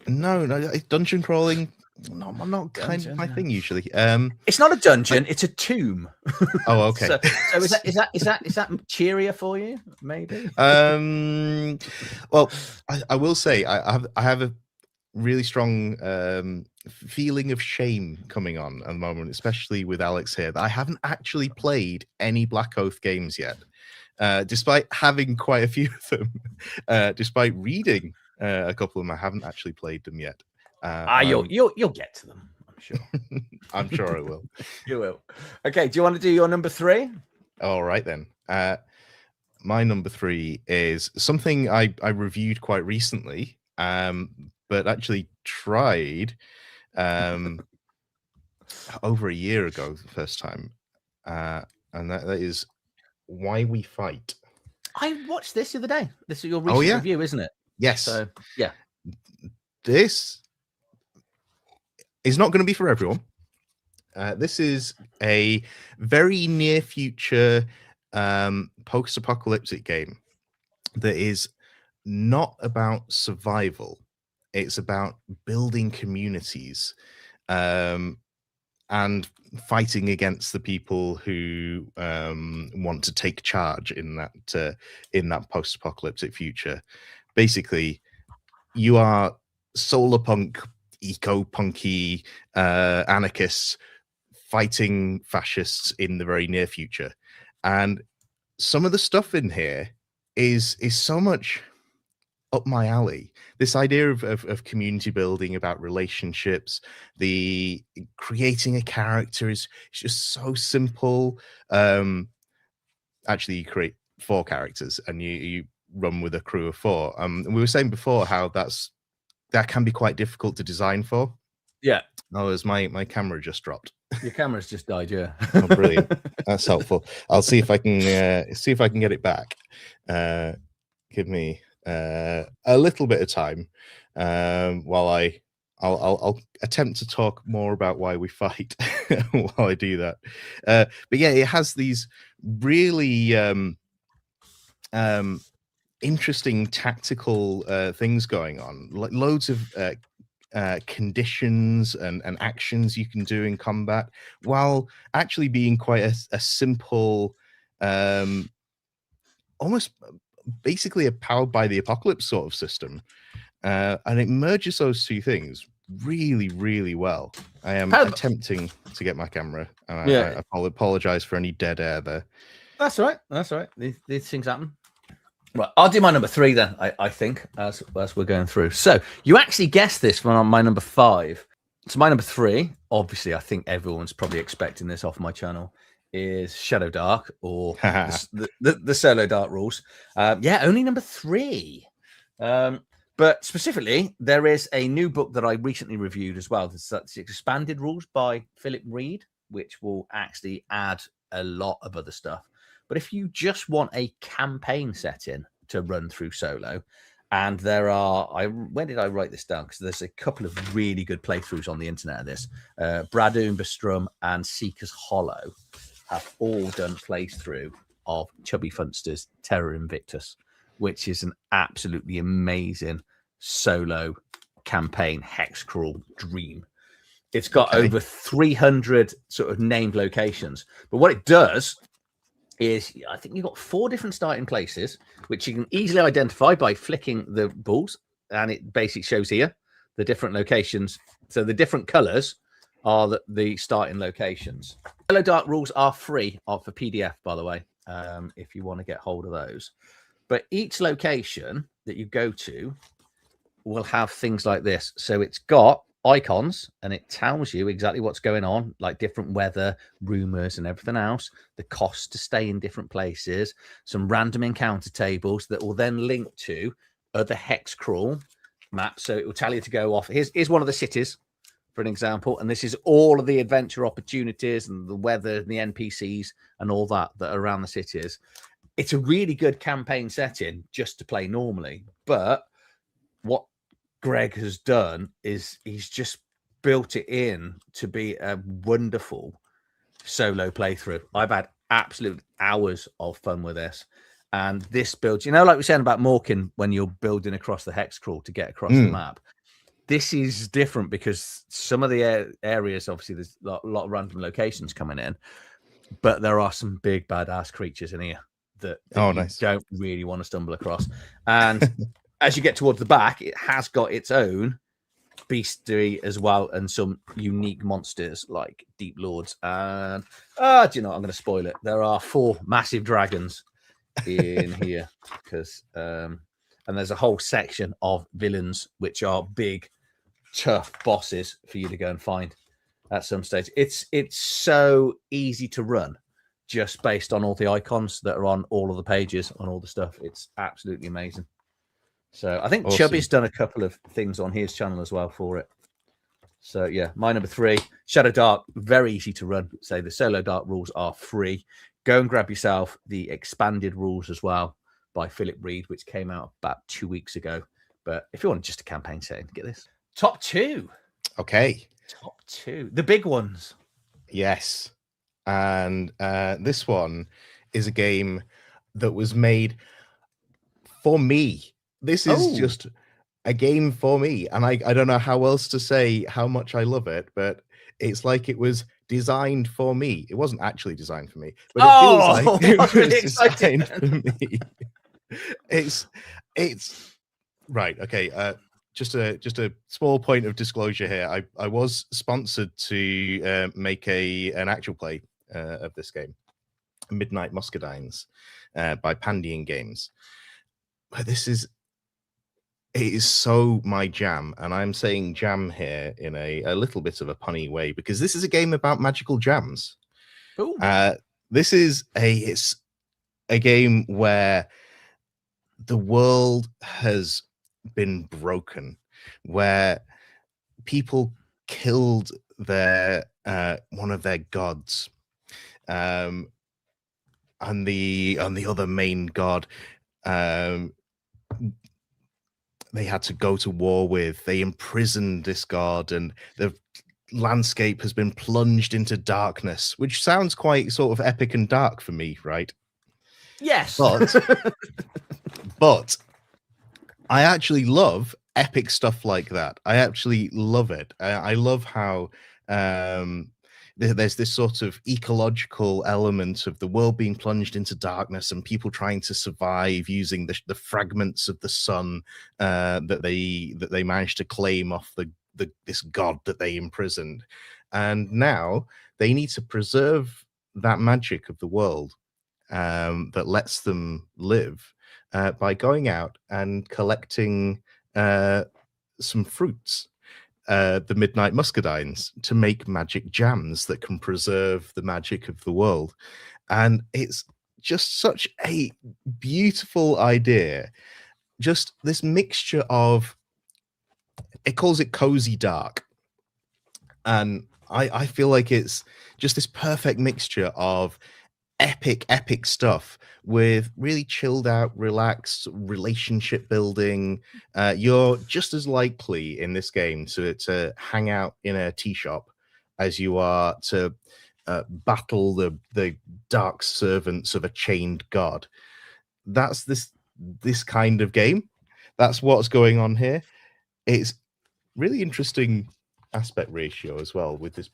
No. Dungeon crawling. No, I'm not kind of my thing usually. It's not a dungeon; it's a tomb. Oh, okay. so is that cheerier for you? Maybe. Well, I will say I have a really strong feeling of shame coming on at the moment, especially with Alex here, that I haven't actually played any Black Oath games yet, despite having quite a few of them. Despite reading a couple of them, I haven't actually played them yet. You'll get to them, I'm sure. I'm sure I will. You will. Okay, do you want to do your number 3? All right then. My number 3 is something I reviewed quite recently, but actually tried over a year ago the first time, and that is Why We Fight. I watched this the other day. This is your recent review, isn't it? Yes. So yeah, this is not going to be for everyone. This is a very near future post-apocalyptic game that is not about survival. It's about building communities and fighting against the people who want to take charge in that post-apocalyptic future. Basically, you are solar punk, eco-punky anarchists fighting fascists in the very near future. And some of the stuff in here is so much up my alley. This idea of community building, about relationships, the creating a character is just so simple. Actually, you create 4 characters and you run with a crew of 4. And we were saying before how that can be quite difficult to design for. Yeah. Oh, as my camera just dropped. Your camera's just died, yeah. Oh, brilliant. That's helpful. I'll see if I can get it back. Give me a little bit of time while I'll attempt to talk more about Why We Fight while I do that. But yeah, it has these really interesting tactical things going on, like loads of conditions and actions you can do in combat, while actually being quite a simple, almost basically a powered by the apocalypse sort of system. And it merges those two things really, really well. I am attempting to get my camera, and I apologize for any dead air there. That's all right. These things happen. Right, I'll do my number 3 then, I think, as we're going through. So you actually guessed this from my number 5. So my number 3, obviously, I think everyone's probably expecting this off my channel, is Shadow Dark, or the Solo Dark rules. Only number 3. But specifically, there is a new book that I recently reviewed as well. That's expanded rules by Philip Reed, which will actually add a lot of other stuff. But if you just want a campaign setting to run through Solo, and there are, when did I write this down? Because there's a couple of really good playthroughs on the internet of this. Brad Umbestrom and Seeker's Hollow have all done playthrough of Chubby Funster's Terror Invictus, which is an absolutely amazing Solo campaign hex crawl dream. It's got over 300 sort of named locations. But what it does is, I think you've got 4 different starting places, which you can easily identify by flicking the balls. And it basically shows here the different locations. So the different colors are the starting locations. Hello Dark rules are free for PDF, by the way, if you want to get hold of those. But each location that you go to will have things like this. So it's got icons and it tells you exactly what's going on, like different weather, rumors, and everything else, the cost to stay in different places, some random encounter tables that will then link to other hex crawl maps. So it will tell you to go off. Here's one of the cities, for an example, and this is all of the adventure opportunities and the weather and the NPCs and all that are around the cities. It's a really good campaign setting just to play normally. But what Greg has done is he's just built it in to be a wonderful solo playthrough. I've had absolute hours of fun with this. And this builds, like we were saying about Morkin, when you're building across the hex crawl to get across the map, this is different because some of the areas, obviously, there's a lot of random locations coming in, but there are some big badass creatures in here that you don't really want to stumble across. And as you get towards the back, it has got its own beastry as well, and some unique monsters like deep lords. And do you know what? I'm going to spoil it. There are 4 massive dragons in here because and there's a whole section of villains which are big, tough bosses for you to go and find at some stage. It's so easy to run just based on all the icons that are on all of the pages, on all the stuff. It's absolutely amazing. So I think awesome. Chubby's done a couple of things on his channel as well for it. So yeah, my number 3, Shadow Dark, very easy to run. Say the solo dark rules are free. Go and grab yourself the expanded rules as well by Philip Reed, which came out about 2 weeks ago. But if you want just a campaign setting, get this. Top 2. Okay. Top 2. The big ones. Yes. And this one is a game that was made for me. This is just a game for me. And I don't know how else to say how much I love it, but it's like it was designed for me. It wasn't actually designed for me, but it feels like it was really designed for me. It's right. Okay. Just a small point of disclosure here. I was sponsored to make an actual play of this game, Midnight Muscadines, by Pandian Games. But it is so my jam, and I'm saying jam here in a little bit of a punny way because this is a game about magical jams. This is it's a game where the world has been broken, where people killed their one of their gods, and the other main god they had to go to war with. They imprisoned this god, and the landscape has been plunged into darkness, which sounds quite sort of epic and dark for me, right? Yes. But I actually love epic stuff like that. I actually love it. I love how there's this sort of ecological element of the world being plunged into darkness and people trying to survive using the fragments of the sun that they managed to claim off this god that they imprisoned. And now they need to preserve that magic of the world that lets them live by going out and collecting some fruits, the Midnight Muscadines, to make magic jams that can preserve the magic of the world. And it's just such a beautiful idea. Just this mixture of, it calls it cozy dark. And I feel like it's just this perfect mixture of epic stuff with really chilled out, relaxed relationship building. You're just as likely in this game to hang out in a tea shop as you are to battle the dark servants of a chained god. That's this kind of game. That's what's going on here. It's really interesting aspect ratio as well, with this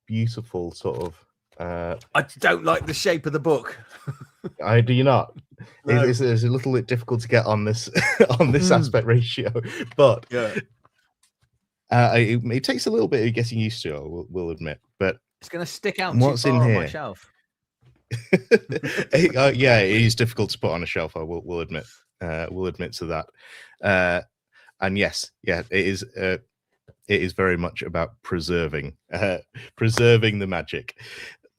beautiful sort of I don't like the shape of the book. I do not. No. It's a little bit difficult to get on this on this aspect ratio, but yeah, it takes a little bit of getting used to. We'll admit, but it's going to stick out what's too far in on here? my shelf. Yeah, it is difficult to put on a shelf. I will admit. We'll admit to that. And yes, yeah, it is very much about preserving the magic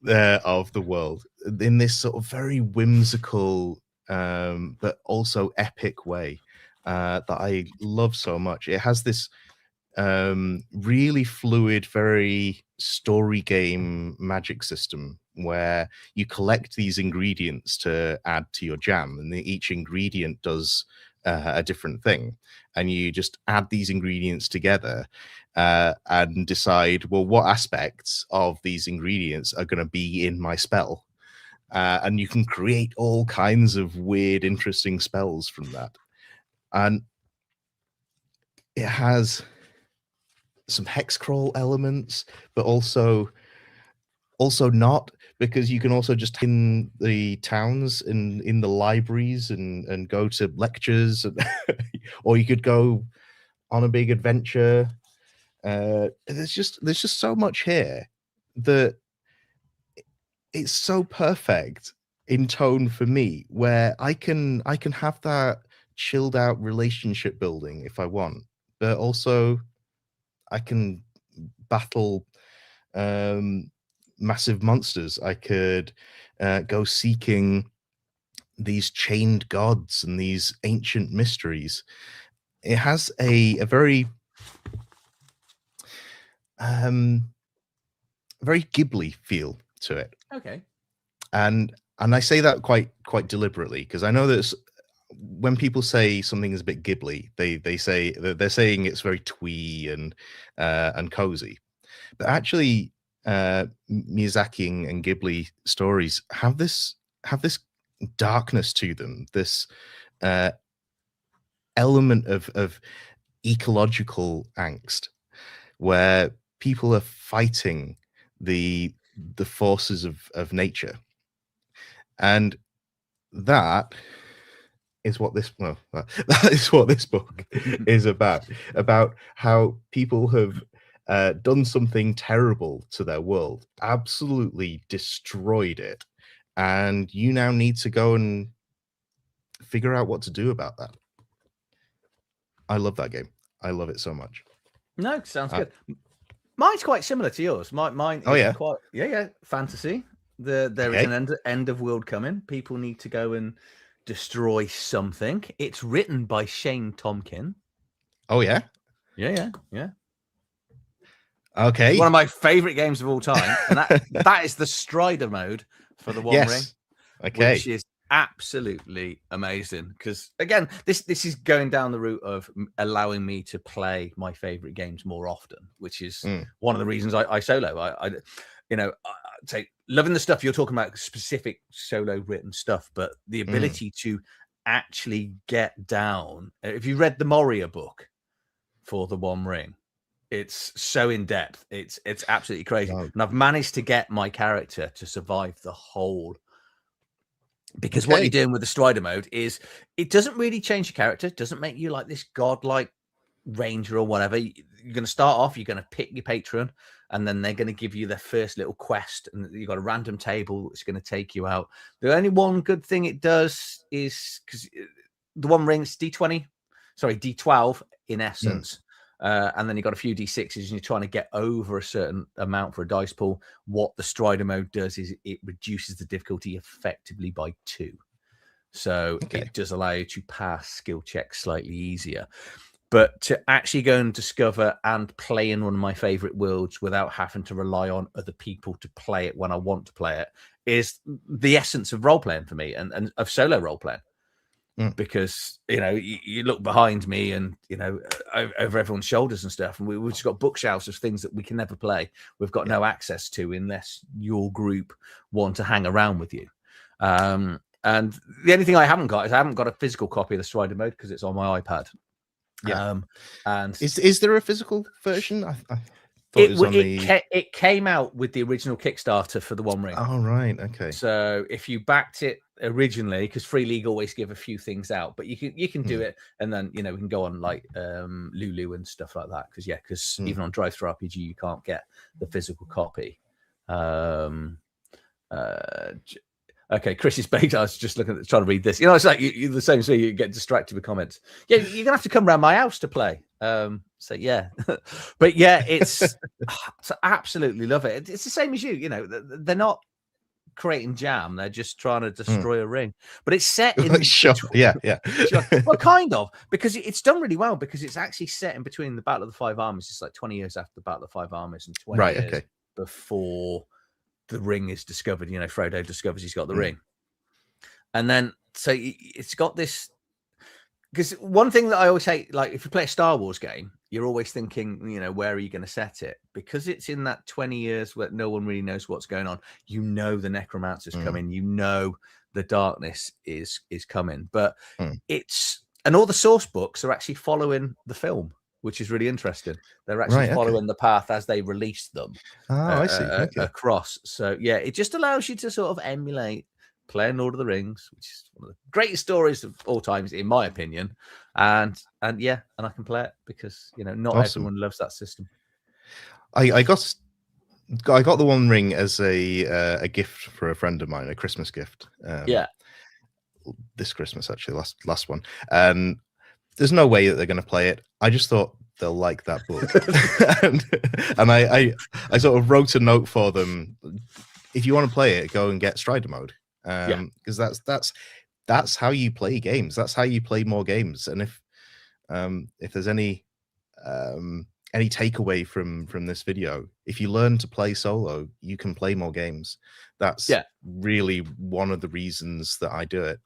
of the world in this sort of very whimsical but also epic way that I love so much. It has this really fluid, very story game magic system where you collect these ingredients to add to your jam, and each ingredient does a different thing, and you just add these ingredients together and decide, well, what aspects of these ingredients are going to be in my spell, and you can create all kinds of weird, interesting spells from that. And it has some hex crawl elements, but also not, because you can also just in the towns and in the libraries and go to lectures, or you could go on a big adventure. There's just so much here that it's so perfect in tone for me, where I can have that chilled out relationship building if I want, but also I can battle massive monsters. I could go seeking these chained gods and these ancient mysteries. It has a very very Ghibli feel to it. Okay. And I say that quite deliberately, because I know that when people say something is a bit Ghibli, they say they're saying it's very twee and cozy. But actually, Miyazaki and Ghibli stories have this darkness to them, this element of ecological angst, where people are fighting the forces of nature, and that is what this that is what this book is about how people have done something terrible to their world, absolutely destroyed it, and you now need to go and figure out what to do about that. I love that game. I love it so much. No, sounds good. Mine's quite similar to yours. Mine is quite fantasy. There is an end of world coming. People need to go and destroy something. It's written by Shane Tomkin. Oh yeah? Yeah. Okay. It's one of my favorite games of all time. And that is the Strider mode for the One Ring. Okay. Which is absolutely amazing, because again, this is going down the route of allowing me to play my favorite games more often, which is one of the reasons I solo. I say loving the stuff you're talking about, specific solo written stuff, but the ability to actually get down. If you read the Moria book for the One Ring, it's so in depth. It's absolutely crazy. Wow. And I've managed to get my character to survive the whole. Because what you're doing with the Strider mode is it doesn't really change your character. It doesn't make you like this godlike ranger or whatever. You're going to start off, you're going to pick your patron, and then they're going to give you their first little quest, and you've got a random table that's going to take you out. The only one good thing it does is, because the One Ring's D12 in essence. And then you've got a few D6s and you're trying to get over a certain amount for a dice pool. What the Strider mode does is it reduces the difficulty effectively by 2. So it does allow you to pass skill checks slightly easier. But to actually go and discover and play in one of my favorite worlds without having to rely on other people to play it when I want to play it is the essence of role-playing for me, and of solo role-playing. Because you look behind me and over everyone's shoulders and stuff, and we've just got bookshelves of things that we can never play. We've got no access to unless your group want to hang around with you. And the only thing I haven't got is I haven't got a physical copy of the Strider mode because it's on my iPad. And is there a physical version? I it came out with the original Kickstarter for the One Ring. Oh right, okay. So if you backed it originally, because Free League always give a few things out, but you can do it, and then we can go on like Lulu and stuff like that. Because even on Drive-Thru-RPG you can't get the physical copy. Okay, Chris's bait. I was just looking at trying to read this. You know, it's like you're the same. So you get distracted with comments. Yeah, you're gonna have to come around my house to play. So yeah, but yeah, it's so absolutely love it. It's the same as you. You know, they're not creating jam. They're just trying to destroy a ring. But it's set in Sure. Yeah. well, kind of, because it's done really well, because it's actually set in between the Battle of the Five Armies. It's like 20 years after the Battle of the Five Armies and 20 years before the ring is discovered. You know, Frodo discovers he's got the ring. And then, so it's got this, because one thing that I always hate, like if you play a Star Wars game, you're always thinking, you know, where are you going to set it? Because it's in that 20 years where no one really knows what's going on. You know, the necromancer's coming. You know, the darkness is coming. But it's, and all the source books are actually following the film, which is really interesting. They're actually following the path as they release them I see. across. So yeah, it just allows you to sort of emulate playing Lord of the Rings, which is one of the greatest stories of all times, in my opinion. And yeah, and I can play it because, you know, not everyone loves that system. I got the One Ring as a gift for a friend of mine, a Christmas gift. This Christmas, actually, last one. There's no way that they're going to play it. I just thought they'll like that book. and I sort of wrote a note for them. If you want to play it, go and get Strider mode. Because that's how you play games. That's how you play more games. And if there's any takeaway from this video, if you learn to play solo, you can play more games. That's really one of the reasons that I do it.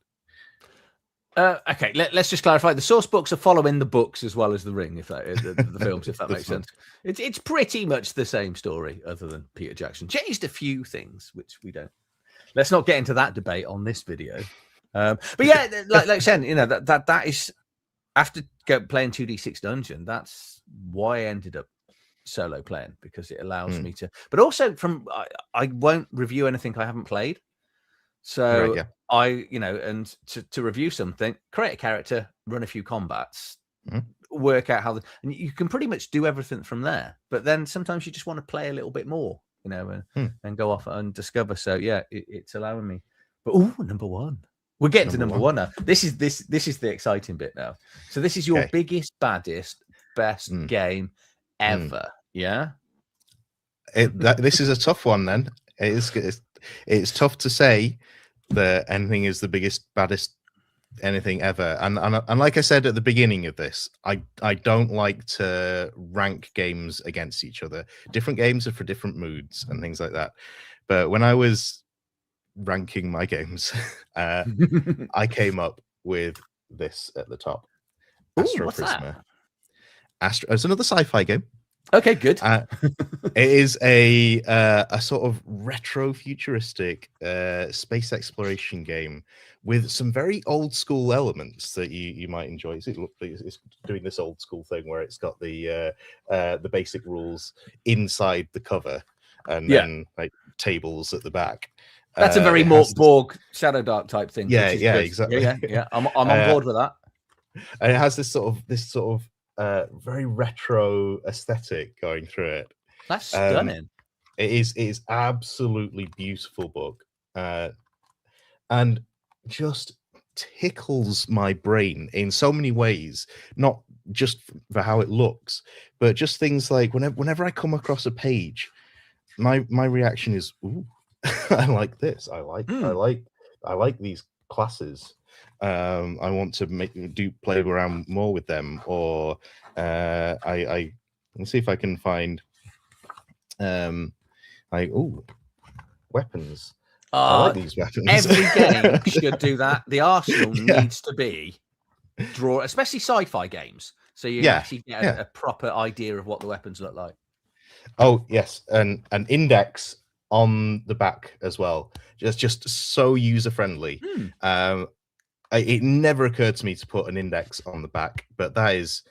Okay, let's just clarify. The source books are following the books as well as the ring, if that the films, if that makes sense. It's pretty much the same story, other than Peter Jackson changed a few things, which we don't. Let's not get into that debate on this video. But yeah, like I said, you know, that is, after playing 2D6 Dungeon, that's why I ended up solo playing, because it allows me to. But also, I won't review anything I haven't played. So you know, and to review something, create a character, run a few combats, work out how, and you can pretty much do everything from there. But then sometimes you just want to play a little bit more, you know, and go off and discover. So yeah, it's allowing me. But number one, we're getting to number one now. This is the exciting bit now. So this is your biggest, baddest, best game ever. Yeah. This is a tough one. Then it's tough to say that anything is the biggest, baddest anything ever. And like I said at the beginning of this, I don't like to rank games against each other. Different games are for different moods and things like that. But when I was ranking my games, I came up with this at the top. Astro Prisma. It's another sci-fi game. Okay, good. It is a sort of retro futuristic space exploration game with some very old school elements that you might enjoy. It's doing this old school thing where it's got the basic rules inside the cover, and then like tables at the back. That's a very Borg Shadow Dark type thing. Yeah, exactly. Yeah. I'm on board with that. And it has this sort of very retro aesthetic going through it. That's stunning. It is absolutely beautiful book, and just tickles my brain in so many ways. Not just for how it looks, but just things like whenever I come across a page, my reaction is, ooh, I like this. I like these classes. I want to play around more with them, or I let's see if I can find weapons. I like these weapons. Every game should do that. The arsenal needs to be draw, especially sci-fi games, so you actually get a proper idea of what the weapons look like. Oh yes, and an index on the back as well. Just so user friendly. It never occurred to me to put an index on the back, but that is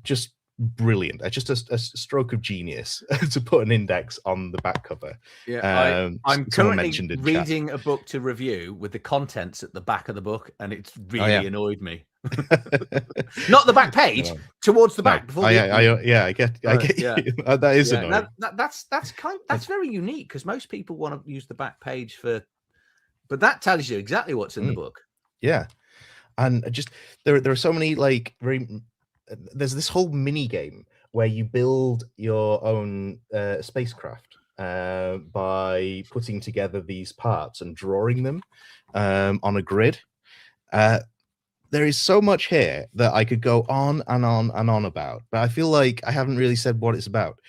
just brilliant. Just a stroke of genius to put an index on the back cover. Yeah, I'm currently reading a book to review with the contents at the back of the book, and it's really annoyed me. Not the back page, towards the back. Before I get you. That is annoying. That's very unique, because most people want to use the back page for But that tells you exactly what's in the book. Yeah, and just there are so many like there's this whole mini game where you build your own spacecraft by putting together these parts and drawing them on a grid. There is so much here that I could go on and on and on about, but I feel like I haven't really said what it's about.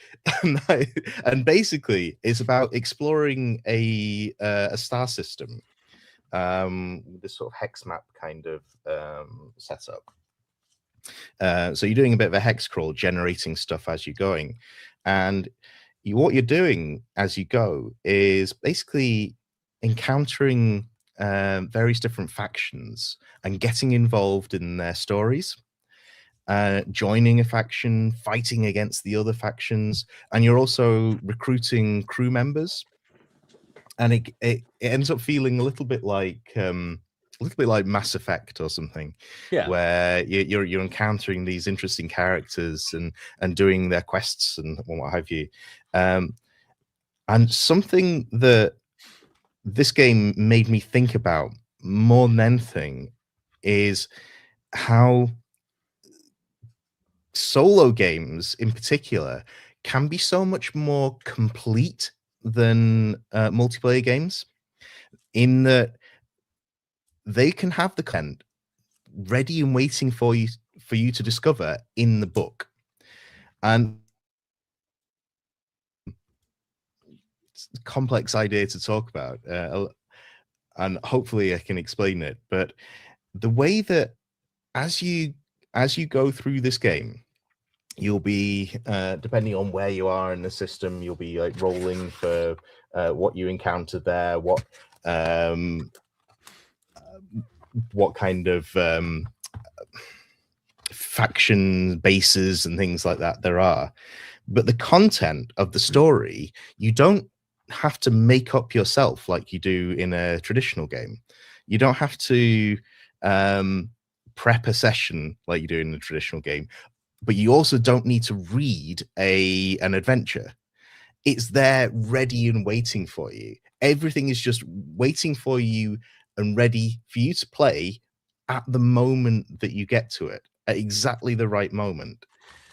And basically, it's about exploring a star system, this sort of hex map kind of setup. So you're doing a bit of a hex crawl, generating stuff as you're going, and what you're doing as you go is basically encountering various different factions and getting involved in their stories, joining a faction, fighting against the other factions, and you're also recruiting crew members. And it ends up feeling a little bit like Mass Effect or something, where you're encountering these interesting characters and doing their quests and what have you. And something that this game made me think about more than anything is how solo games in particular can be so much more complete than multiplayer games, in that they can have the content ready and waiting for you to discover in the book. And it's a complex idea to talk about, and hopefully I can explain it. But the way that as you go through this game, you'll be depending on where you are in the system, you'll be like rolling for what you encountered there, what kind of faction bases and things like that there are. But the content of the story, you don't have to make up yourself like you do in a traditional game. You don't have to prep a session like you do in a traditional game, but you also don't need to read an adventure. It's there ready and waiting for you. Everything is just waiting for you and ready for you to play at the moment that you get to it, at exactly the right moment.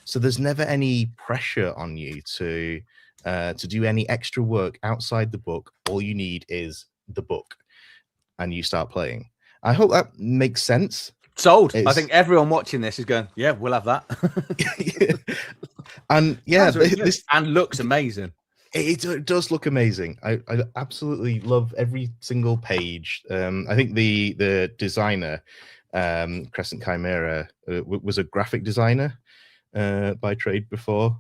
So there's never any pressure on you to do any extra work outside the book. All you need is the book, and you start playing. I hope that makes sense. Sold. I think everyone watching this is going, yeah, we'll have that. And yeah, this and looks amazing. It does look amazing. I absolutely love every single page. I think the designer, Crescent Chimera, was a graphic designer by trade before,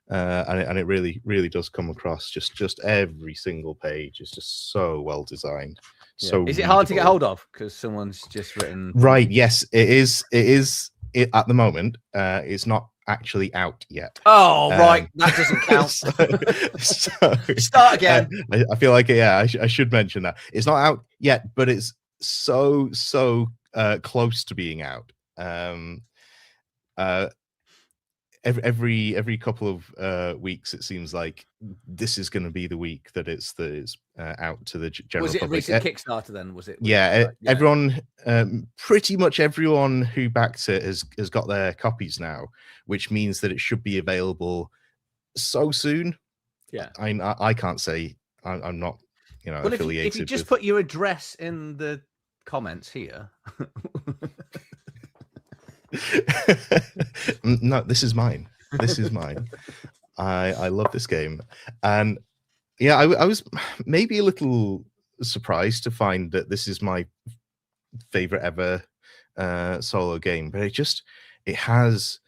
and it really does come across. Just every single page is just so well designed. Yeah. So is it hard to get hold of because someone's just written? Right. Yes, it is. It at the moment. It's not actually out yet. Oh, right. That doesn't count. So start again. I feel like I should mention that it's not out yet, but it's so close to being out. Every couple of weeks, it seems like this is going to be the week that it's out to the general public. Was it a recent Kickstarter then? Was it? Yeah, everyone, pretty much everyone who backed it has got their copies now, which means that it should be available so soon. Yeah, I can't say I'm not affiliated. If you just put your address in the comments here. No, this is mine. I love this game, and yeah, I was maybe a little surprised to find that this is my favorite ever solo game, but it has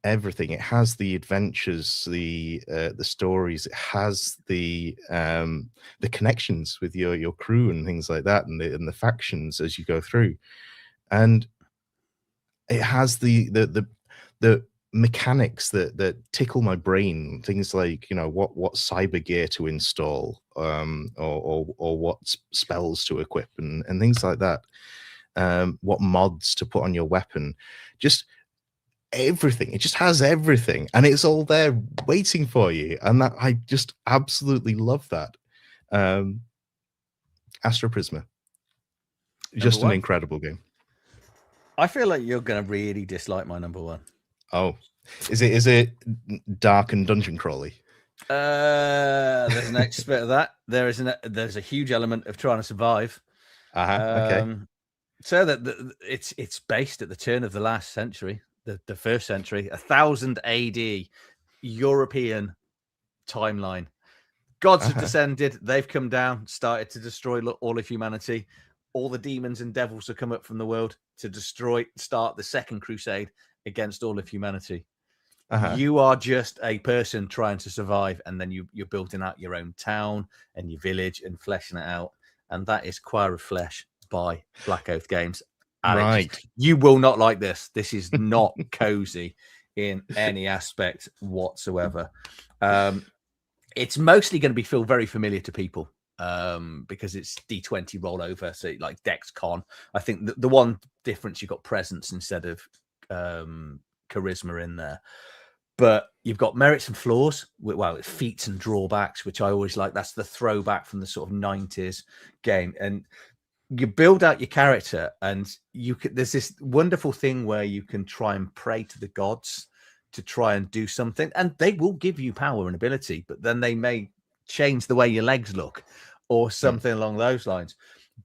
everything. It has the adventures, the stories. It has the connections with your crew and things like that, and the factions as you go through, and it has the mechanics that tickle my brain. Things like what cyber gear to install, or what spells to equip, and things like that. What mods to put on your weapon. Just everything. It just has everything, and it's all there waiting for you. And that I just absolutely love that. Astro Prisma. Just an incredible game. I feel like you're going to really dislike my number one. Oh, is it dark and dungeon crawly? There's an extra bit of that. There's a huge element of trying to survive. Okay. So that it's based at the turn of the last century, the first century, 1000 AD, European timeline. Gods have descended. They've come down, started to destroy all of humanity. All the demons and devils have come up from the world to start the second crusade against all of humanity. You are just a person trying to survive, and then you're building out your own town and your village and fleshing it out. And that is Choir of Flesh by Black Oath Games. Alex, right. You will not like this. This is not cozy in any aspect whatsoever. It's mostly going to feel very familiar to people because it's D20 rollover, so like Dex Con. I think the one difference, you've got presence instead of charisma in there. But you've got merits and flaws. Well, feats and drawbacks, which I always like. That's the throwback from the sort of 90s game. And you build out your character, and there's this wonderful thing where you can try and pray to the gods to try and do something, and they will give you power and ability, but then they may change the way your legs look or something along those lines.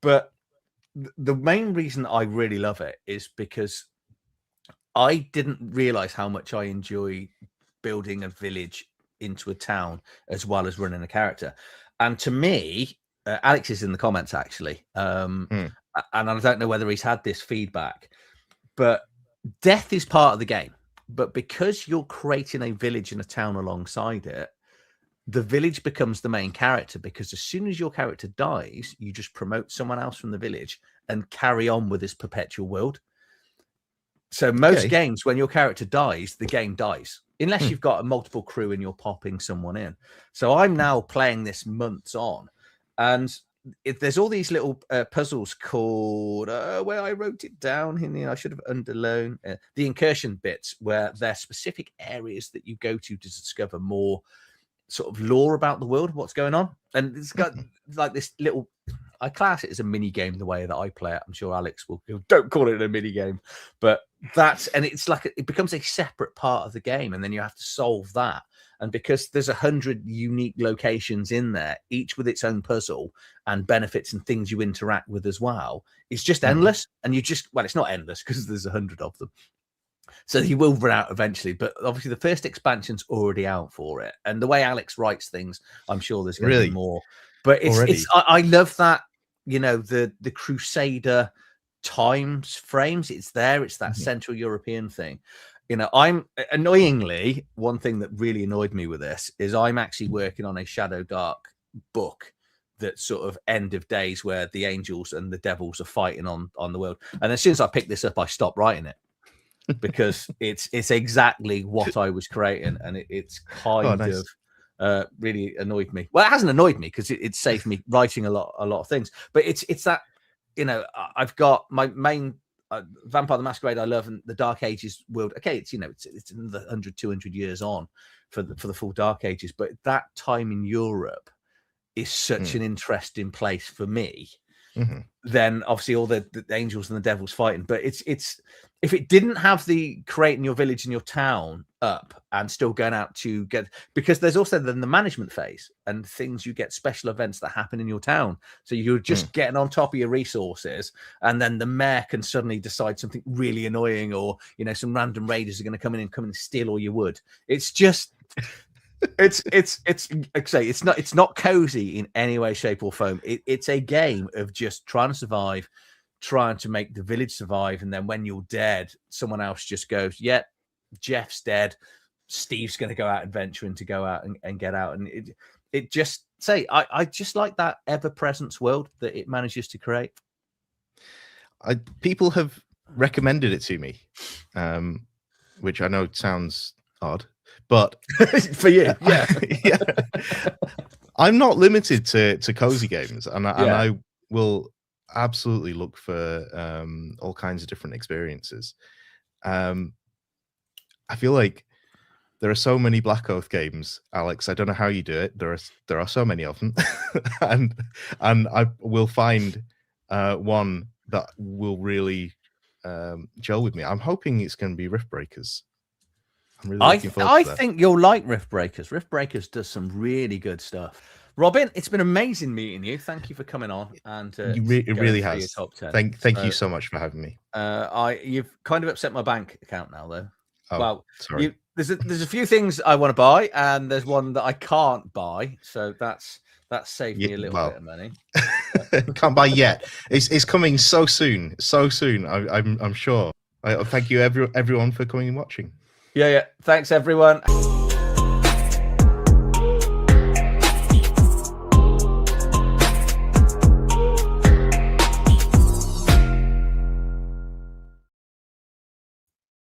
But the main reason I really love it is because I didn't realize how much I enjoy building a village into a town as well as running a character. And to me, Alex is in the comments actually, and I don't know whether he's had this feedback, but death is part of the game. But because you're creating a village and a town alongside it, the village becomes the main character, because as soon as your character dies, you just promote someone else from the village and carry on with this perpetual world. So most games, when your character dies, the game dies, unless you've got a multiple crew and you're popping someone in. So I'm now playing this months on, and there's all these little puzzles called where I wrote it down here. I should have underlined the incursion bits, where they're specific areas that you go to discover more sort of lore about the world, what's going on. And it's got like this little, I class it as a mini game the way that I play it. I'm sure Alex will, don't call it a mini game, but it's like it becomes a separate part of the game, and then you have to solve that. And because there's 100 unique locations in there, each with its own puzzle and benefits and things you interact with as well, it's just endless. And it's not endless because there's 100 of them. So he will run out eventually, but obviously the first expansion's already out for it. And the way Alex writes things, I'm sure there's going to be more. But I love that, the Crusader times frames. It's there. It's that Central European thing. I'm annoyingly, one thing that really annoyed me with this is I'm actually working on a Shadow Dark book that's sort of end of days, where the angels and the devils are fighting on the world. And as soon as I picked this up, I stopped writing it, because it's exactly what I was creating, and it's kind of really annoyed me. Well, it hasn't annoyed me because it saved me writing a lot of things. But it's that, I've got my main Vampire the Masquerade I love, and the Dark Ages world. Okay, it's another 100, 200 years on for the full Dark Ages, but that time in Europe is such an interesting place for me. Then obviously all the angels and the devils fighting, but it's if it didn't have the creating your village and your town up and still going out to get, because there's also then the management phase and things, you get special events that happen in your town, so you're just getting on top of your resources, and then the mayor can suddenly decide something really annoying, or some random raiders are going to come in and steal all your wood. It's just it's not cozy in any way, shape, or form. It's a game of just trying to survive, trying to make the village survive, and then when you're dead, someone else just goes, "Yeah, Jeff's dead. Steve's going to go out adventuring to go out and get out." And it just I just like that ever-present world that it manages to create. People have recommended it to me, which I know sounds odd. But for you, yeah. I'm not limited to cozy games, and I will absolutely look for all kinds of different experiences. I feel like there are so many Black Oath games, Alex. I don't know how you do it. There are so many of them, and I will find one that will really gel with me. I'm hoping it's going to be Rift Breakers. I'm really looking forward to that. I think you'll like Rift Breakers. Rift Breakers does some really good stuff. Robin, it's been amazing meeting you. Thank you for coming on, and it really has. Top 10. Thank you so much for having me. You've kind of upset my bank account now, though. Oh, well, sorry. There's a few things I want to buy, and there's one that I can't buy. So that's saved me a little bit of money. Can't buy yet. It's coming so soon. I'm sure. Thank you everyone for coming and watching. Yeah. Thanks everyone.